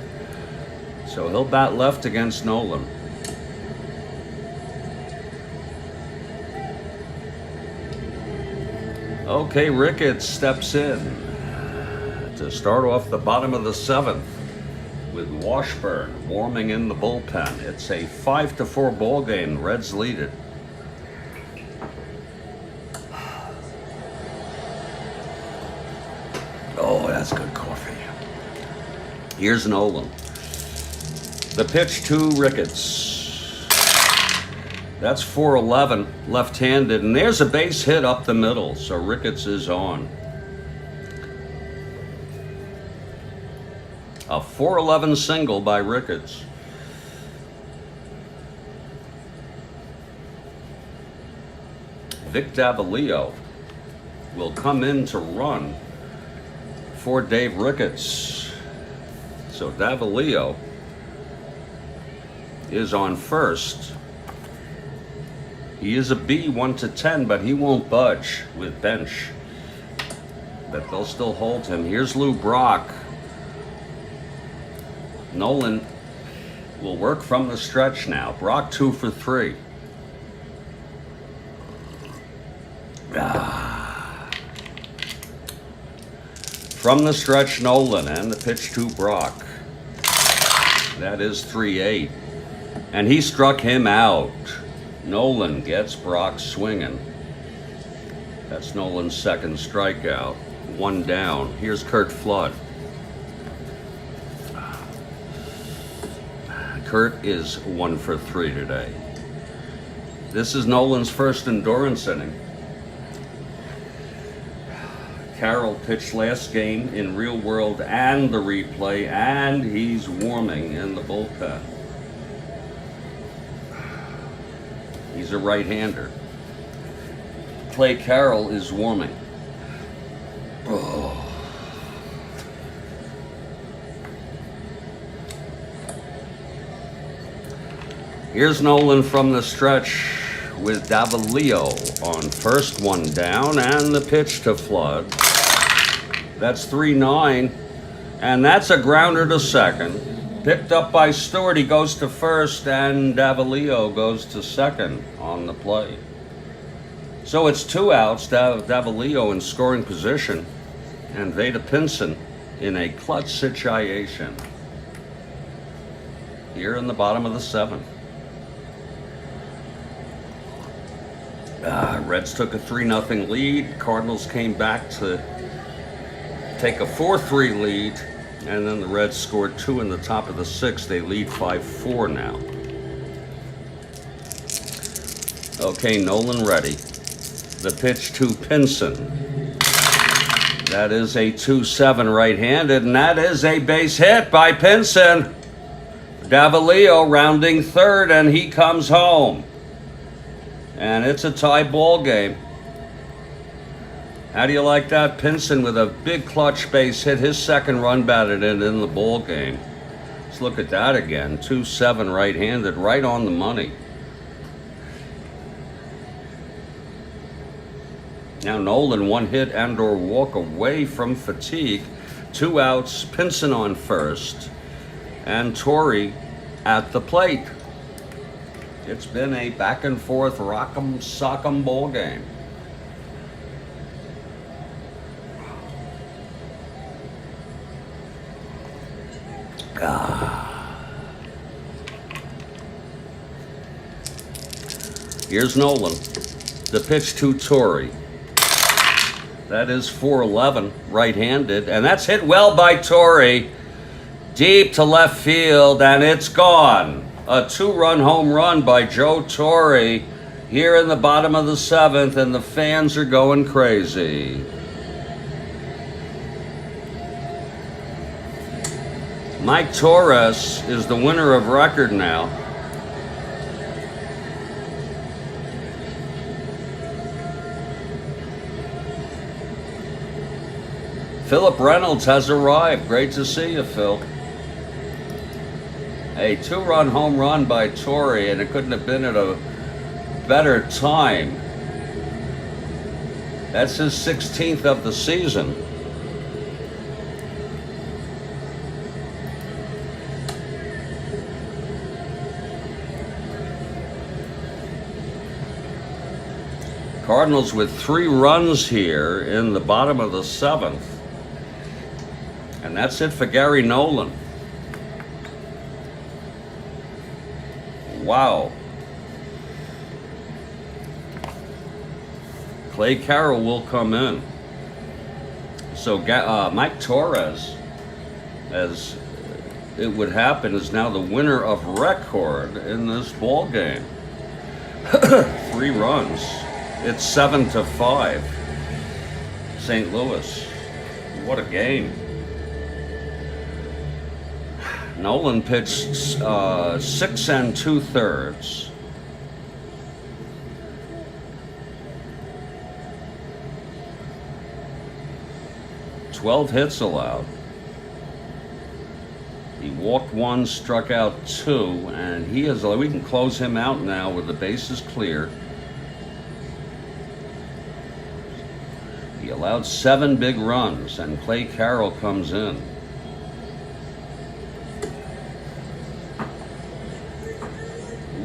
so he'll bat left against Nolan. Okay, Ricketts steps in to start off the bottom of the 7th with Washburn warming in the bullpen. It's a 5-4 ball game. The Reds lead it. Oh, that's good coffee. Here's Nolan. The pitch to Ricketts. That's 4-11, left-handed, and there's a base hit up the middle, so Ricketts is on. A 4-11 single by Ricketts. Vic Davalillo will come in to run for Dave Ricketts. So Davalillo is on first. He is a B 1-10, but he won't budge with bench. But they'll still hold him. Here's Lou Brock. Nolan will work from the stretch now. Brock 2 for 3. From the stretch, Nolan, and the pitch to Brock. That is 3-8. And he struck him out. Nolan gets Brock swinging. That's Nolan's second strikeout. 1 down. Here's Kurt Flood. Kurt is 1 for 3 today. This is Nolan's first endurance inning. Carroll pitched last game in real world and the replay, and he's warming in the bullpen. He's a right-hander. Clay Carroll is warming. Oh. Here's Nolan from the stretch with Davalillo on first, 1 down, and the pitch to Flood. That's 3-9, and that's a grounder to second. Picked up by Stewart, he goes to first, and Davalillo goes to second on the play. So it's 2 outs, Davalillo in scoring position, and Veda Pinson in a clutch situation. Here in the bottom of the 7th. Reds took a 3-0 lead. Cardinals came back to take a 4-3 lead, and then the Reds scored 2 in the top of the 6th. They lead 5-4 now. Okay, Nolan ready. The pitch to Pinson. That is a 2-7 right-handed, and that is a base hit by Pinson. Davalillo rounding third, and he comes home. And it's a tie ball game. How do you like that? Pinson with a big clutch base hit, his second run batted in the ball game. Let's look at that again. 2-7 right-handed, right on the money. Now Nolan, one hit and or walk away from fatigue. 2 outs, Pinson on first, and Torrey at the plate. It's been a back and forth rock'em sock'em ball game. Here's Nolan. The pitch to Torrey. That is 4-11 right-handed, and that's hit well by Torrey. Deep to left field, and it's gone. A 2-run home run by Joe Torrey here in the bottom of the 7th, and the fans are going crazy. Mike Torres is the winner of record now. Philip Reynolds has arrived. Great to see you, Phil. A 2-run home run by Torrey, and it couldn't have been at a better time. That's his 16th of the season. Cardinals with 3 runs here in the bottom of the 7th. And that's it for Gary Nolan. Wow. Clay Carroll will come in. So Mike Torres, as it would happen, is now the winner of record in this ball game. 3 runs. It's 7-5. St. Louis. What a game. Nolan pitched 6 2/3. Twelve hits allowed. He walked 1, struck out 2, and we can close him out now with the bases clear. He allowed 7 big runs, and Clay Carroll comes in.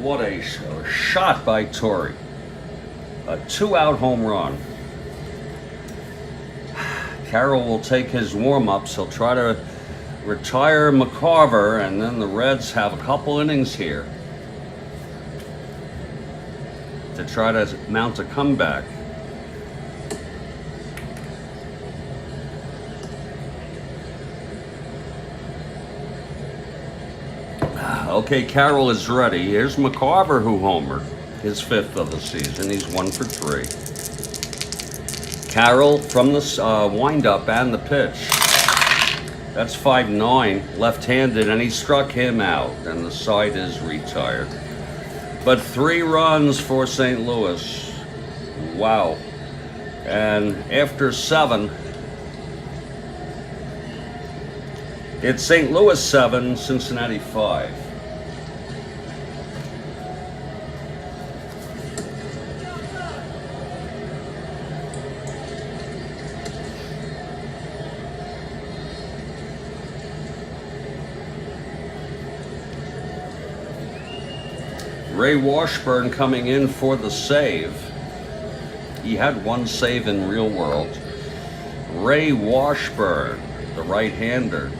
What a shot by Torrey. A 2-out home run. Carroll will take his warm-ups. He'll try to retire McCarver, and then the Reds have a couple innings here to try to mount a comeback. Okay, Carroll is ready. Here's McCarver, who homered, his 5th of the season. He's 1 for 3. Carroll from the windup and the pitch. That's 5-9, left-handed, and he struck him out, and the side is retired. But 3 runs for St. Louis. Wow. And after 7, it's St. Louis 7, Cincinnati 5. Ray Washburn coming in for the save. He had 1 save in real world. Ray Washburn, the right-hander.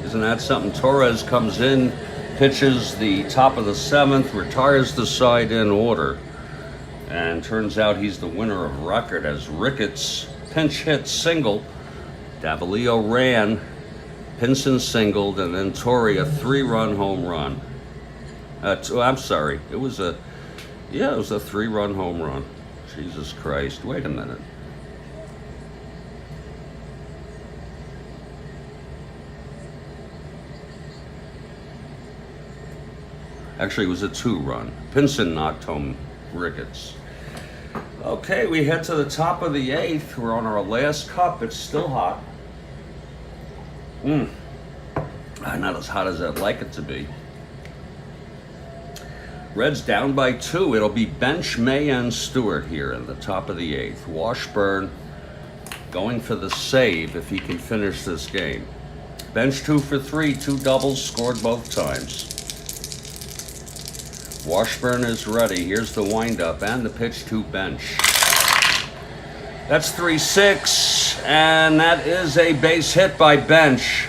Isn't that something? Torres comes in, pitches the top of the 7th, retires the side in order. And turns out he's the winner of record as Ricketts pinch hit single. Davalillo ran, Pinson singled, and then Torrey a 3-run home run. I'm sorry. It was a 3-run home run. Jesus Christ. Wait a minute. Actually, it was a 2-run. Pinson knocked home Ricketts. Okay, we head to the top of the 8th. We're on our last cup. It's still hot. Not as hot as I'd like it to be. Reds down by 2. It'll be bench May and Stewart here in the top of the 8th. Washburn going for the save if he can finish this game. Bench 2 for 3, 2 doubles, scored both times. Washburn is ready. Here's the windup and the pitch to bench. That's 3-6, and that is a base hit by Bench.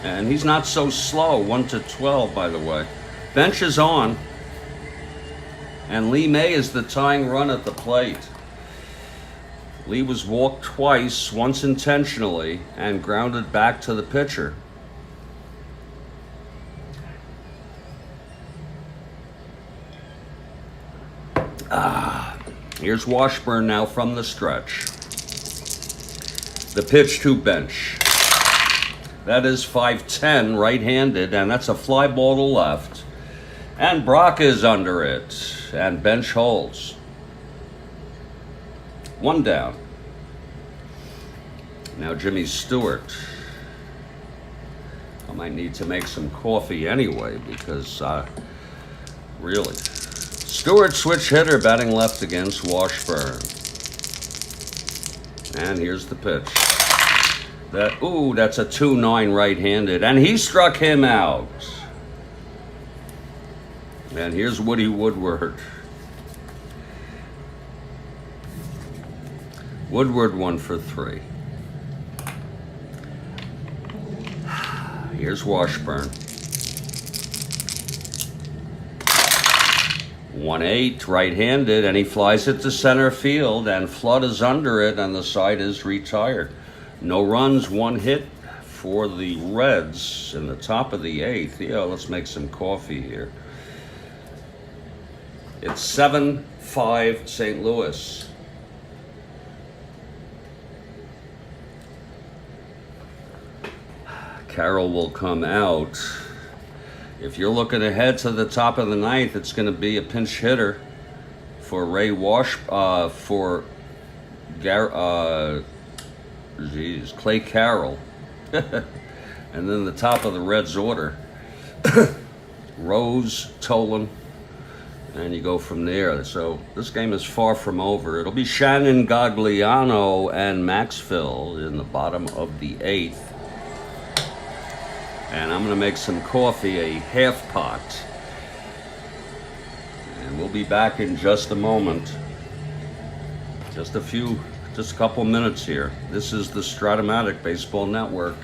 And he's not so slow, 1-12, by the way. Bench is on, and Lee May is the tying run at the plate. Lee was walked twice, once intentionally, and grounded back to the pitcher. Here's Washburn now from the stretch. The pitch to Bench. That is 5-10, right-handed, and that's a fly ball to left. And Brock is under it, and Bench holds. 1 down. Now Jimmy Stewart. I might need to make some coffee anyway, because really. Stewart switch hitter, batting left against Washburn. And here's the pitch. That's a 2-9 right-handed, and he struck him out. And here's Woody Woodward. Woodward 1 for 3. Here's Washburn. 1-8, right-handed, and he flies it to center field, and Flood is under it, and the side is retired. No runs, 1 hit for the Reds in the top of the 8th. Yeah, let's make some coffee here. It's 7-5 St. Louis. Carroll will come out. If you're looking ahead to the top of the 9th, it's going to be a pinch hitter for Clay Carroll. And then the top of the Reds order. Rose, Tolan, and you go from there. So this game is far from over. It'll be Shannon, Gagliano, and Maxfield in the bottom of the 8th. And I'm going to make some coffee, a half pot. And we'll be back in just a moment. Just a couple minutes here. This is the Strat-O-Matic Baseball Network.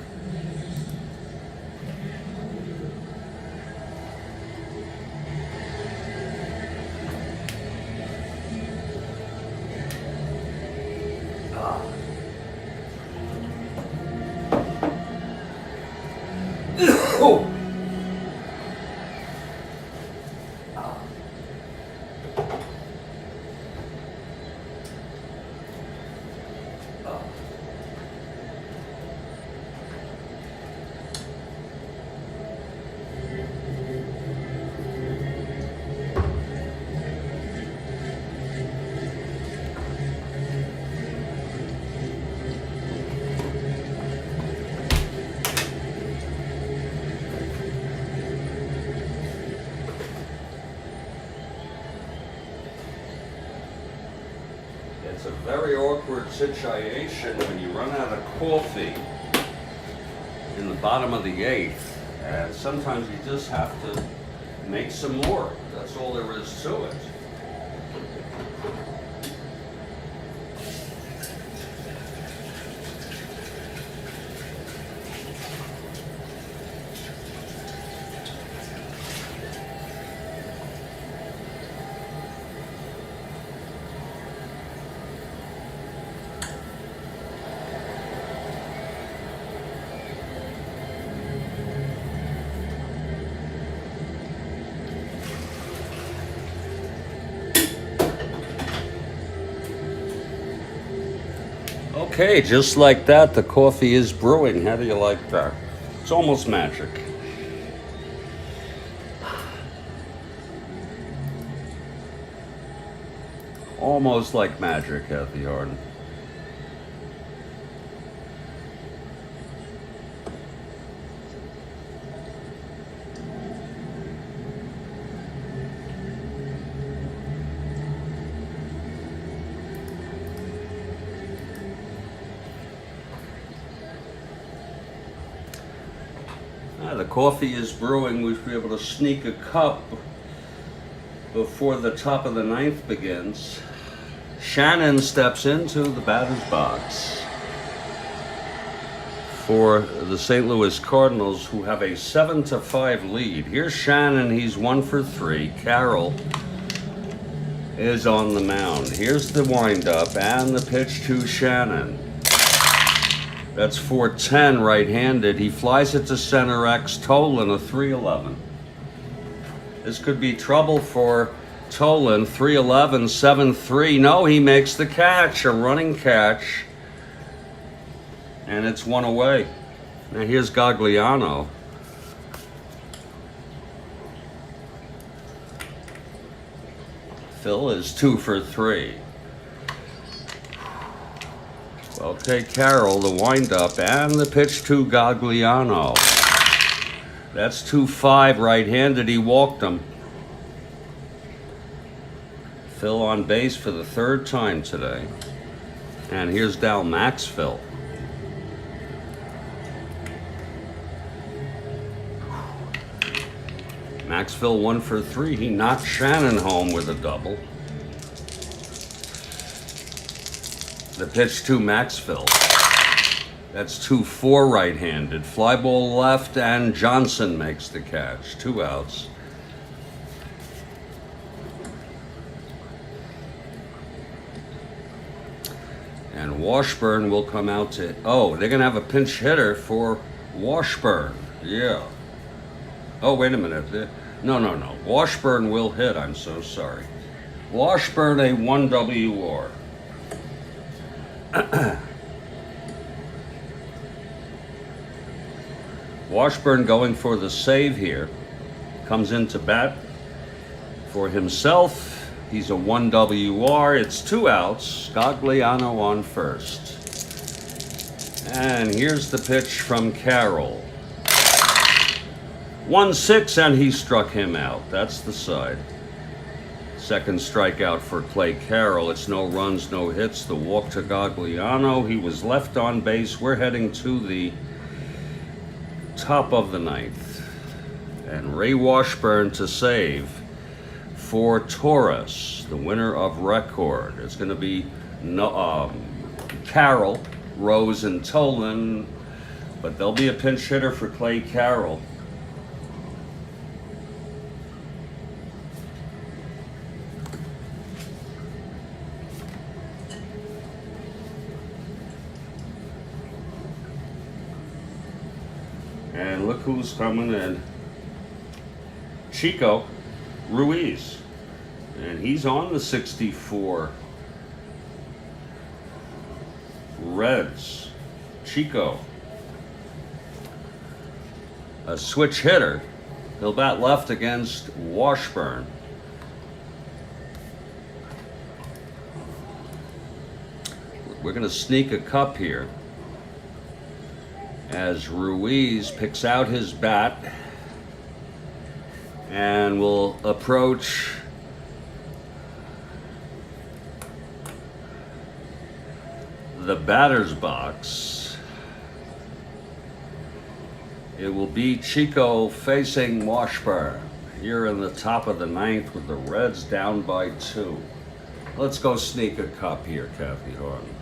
It's a very awkward situation when you run out of coffee in the bottom of the 8th, and sometimes you just have to make some more. That's all there is to it. Okay, just like that, the coffee is brewing. How do you like that? It's almost magic. almost like magic, Kathy Harden. The coffee is brewing. We should be able to sneak a cup before the top of the ninth begins. Shannon steps into the batter's box for the St. Louis Cardinals, who have a 7-5 lead. Here's Shannon. He's 1 for 3. Carroll is on the mound. Here's the windup and the pitch to Shannon. That's 4-10 right-handed. He flies it to center X. Nolan, a 3-11. This could be trouble for Nolan. 3-11, 7-3. No, he makes the catch, a running catch. And it's one away. Now here's Gagliano. Phil is 2 for 3. Okay, Carroll, the windup and the pitch to Gagliano. That's 2-5 right-handed. He walked him. Phil on base for the 3rd time today. And here's Dal Maxfield. Maxfield 1 for 3. He knocked Shannon home with a double. The pitch to Maxfield. That's 2-4 right-handed. Fly ball left, and Johnson makes the catch. 2 outs. And Washburn will come out to... Oh, they're going to have a pinch hitter for Washburn. Yeah. Oh, wait a minute. No. Washburn will hit. I'm so sorry. Washburn, a 1 WR. Washburn going for the save here. Comes into bat for himself. He's a 1 WR. It's 2 outs. Gagliano on first. And here's the pitch from Carroll. 1-6, and he struck him out. That's the side. Second strikeout for Clay Carroll. It's no runs, no hits. The walk to Gagliano. He was left on base. We're heading to the top of the ninth. And Ray Washburn to save for Torres, the winner of record. It's going to be Carroll, Rose, and Nolan, but there'll be a pinch hitter for Clay Carroll. And look who's coming in. Chico Ruiz. And he's on the 64 Reds. Chico. A switch hitter. He'll bat left against Washburn. We're going to sneak a cup here as Ruiz picks out his bat and will approach the batter's box. It will be Chico facing Washburn here in the top of the ninth with the Reds down by 2. Let's go sneak a cup here, Kathy Harden.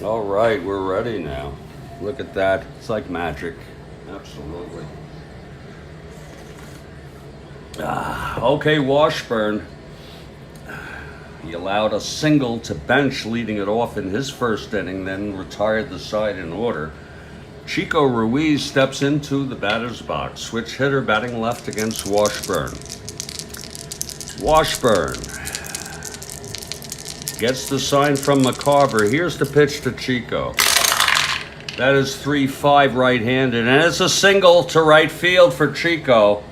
All right, we're ready now. Look at that. It's like magic. Absolutely. Okay, Washburn. He allowed a single to bench, leading it off in his first inning, then retired the side in order. Chico Ruiz steps into the batter's box. Switch hitter batting left against Washburn. Washburn gets the sign from McCarver. Here's the pitch to Chico. That is 3-5 right-handed, and it's a single to right field for Chico.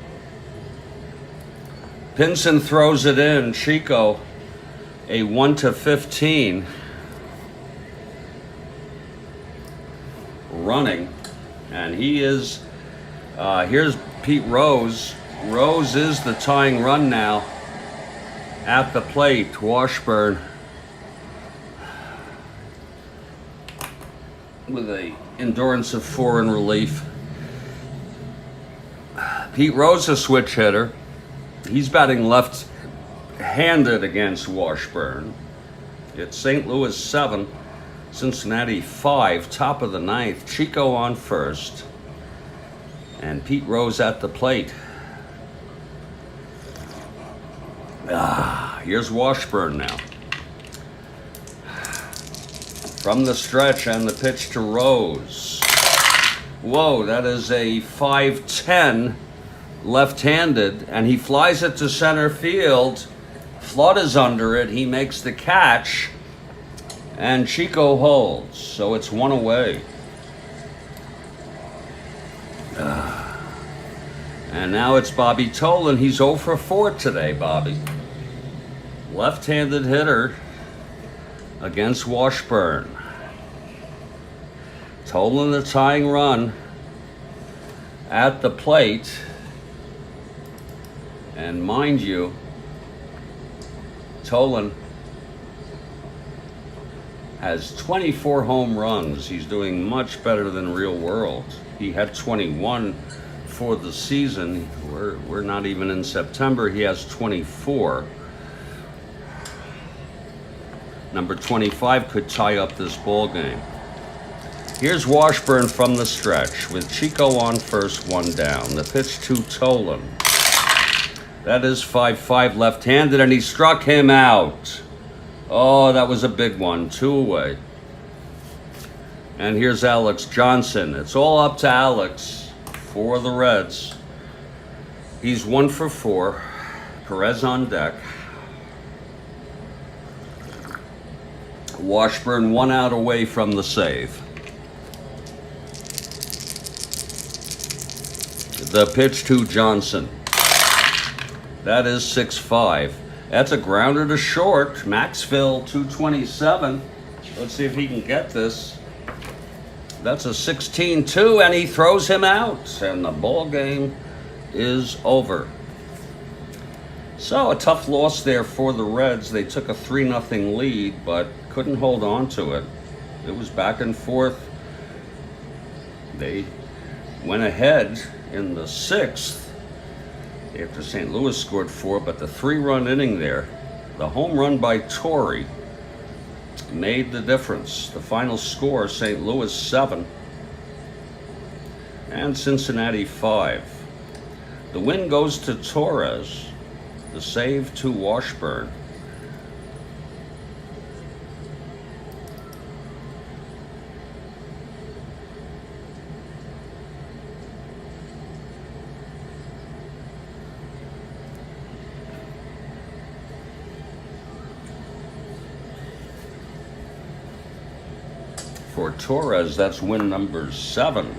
Pinson throws it in. Chico, a 1-15 running, and he is, here's Pete Rose. Rose is the tying run now at the plate. Washburn with a endurance of 4 in relief. Pete Rose, a switch hitter. He's batting left-handed against Washburn. It's St. Louis 7, Cincinnati 5, top of the ninth. Chico on first, and Pete Rose at the plate. Here's Washburn now. From the stretch, and the pitch to Rose. Whoa, that is a 5-10 left-handed, and he flies it to center field. Flood is under it. He makes the catch, and Chico holds. So it's 1 away. And now it's Bobby Tolan. He's 0 for 4 today, Bobby. Left-handed hitter against Washburn. Tolan the tying run at the plate. And mind you, Tolan has 24 home runs. He's doing much better than Real World. He had 21 for the season. We're not even in September. He has 24. Number 25 could tie up this ball game. Here's Washburn from the stretch with Chico on first, 1 down. The pitch to Tolan. That is 5-5 left-handed, and he struck him out. Oh, that was a big one. 2 away. And here's Alex Johnson. It's all up to Alex for the Reds. He's 1 for 4. Perez on deck. Washburn 1 out away from the save. The pitch to Johnson. That is 6-5. That's a grounder to short. Maxville 227. Let's see if he can get this. That's a 16-2, and he throws him out, and the ball game is over. So a tough loss there for the Reds. They took a 3-0 lead, but couldn't hold on to it. It was back and forth. They went ahead in the 6th after St. Louis scored 4, but the 3-run inning there, the home run by Torrey, made the difference. The final score, St. Louis 7 and Cincinnati 5. The win goes to Torres. The save to Washburn. For Torres, that's win number 7.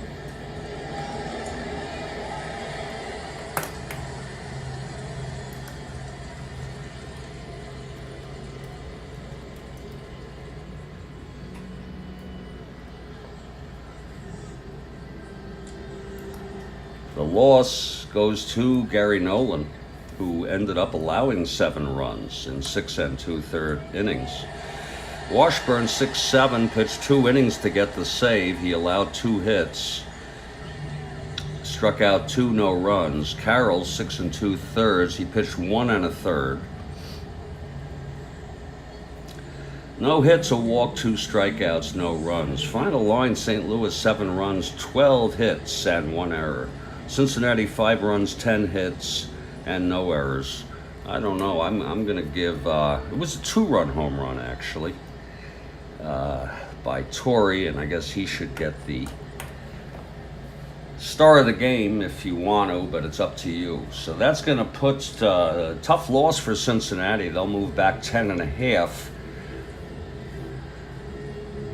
The loss goes to Gary Nolan, who ended up allowing 7 runs in 6 2/3 innings. Washburn 6-7, pitched 2 innings to get the save. He allowed 2 hits, struck out 2 no runs. Carroll 6 2/3. He pitched 1 1/3. No hits, a walk, 2 strikeouts, no runs. Final line, St. Louis 7 runs, 12 hits, and 1 error. Cincinnati 5 runs, 10 hits, and no errors. I don't know. I'm gonna give. It was a 2-run home run actually by Torrey, and I guess he should get the star of the game if you want to, but it's up to you. So that's going to put a tough loss for Cincinnati. They'll move back 10.5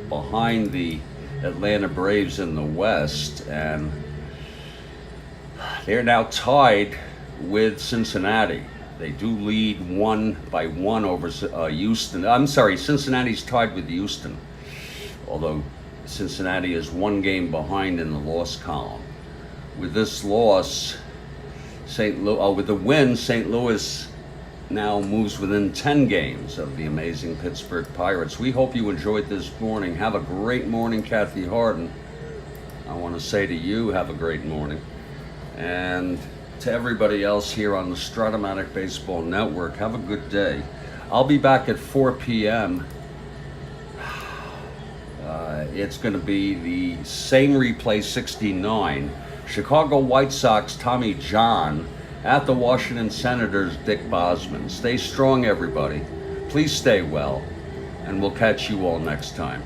behind the Atlanta Braves in the West, and they're now tied with Cincinnati. They do lead 1-1 over Houston. I'm sorry, Cincinnati's tied with Houston, although Cincinnati is 1 game behind in the loss column. With this loss, with the win, St. Louis now moves within 10 games of the amazing Pittsburgh Pirates. We hope you enjoyed this morning. Have a great morning, Kathy Harden. I want to say to you, have a great morning. And to everybody else here on the Strat-O-Matic Baseball Network, have a good day. I'll be back at 4 p.m. It's going to be the same replay, 69. Chicago White Sox, Tommy John, at the Washington Senators, Dick Bosman. Stay strong, everybody. Please stay well, and we'll catch you all next time.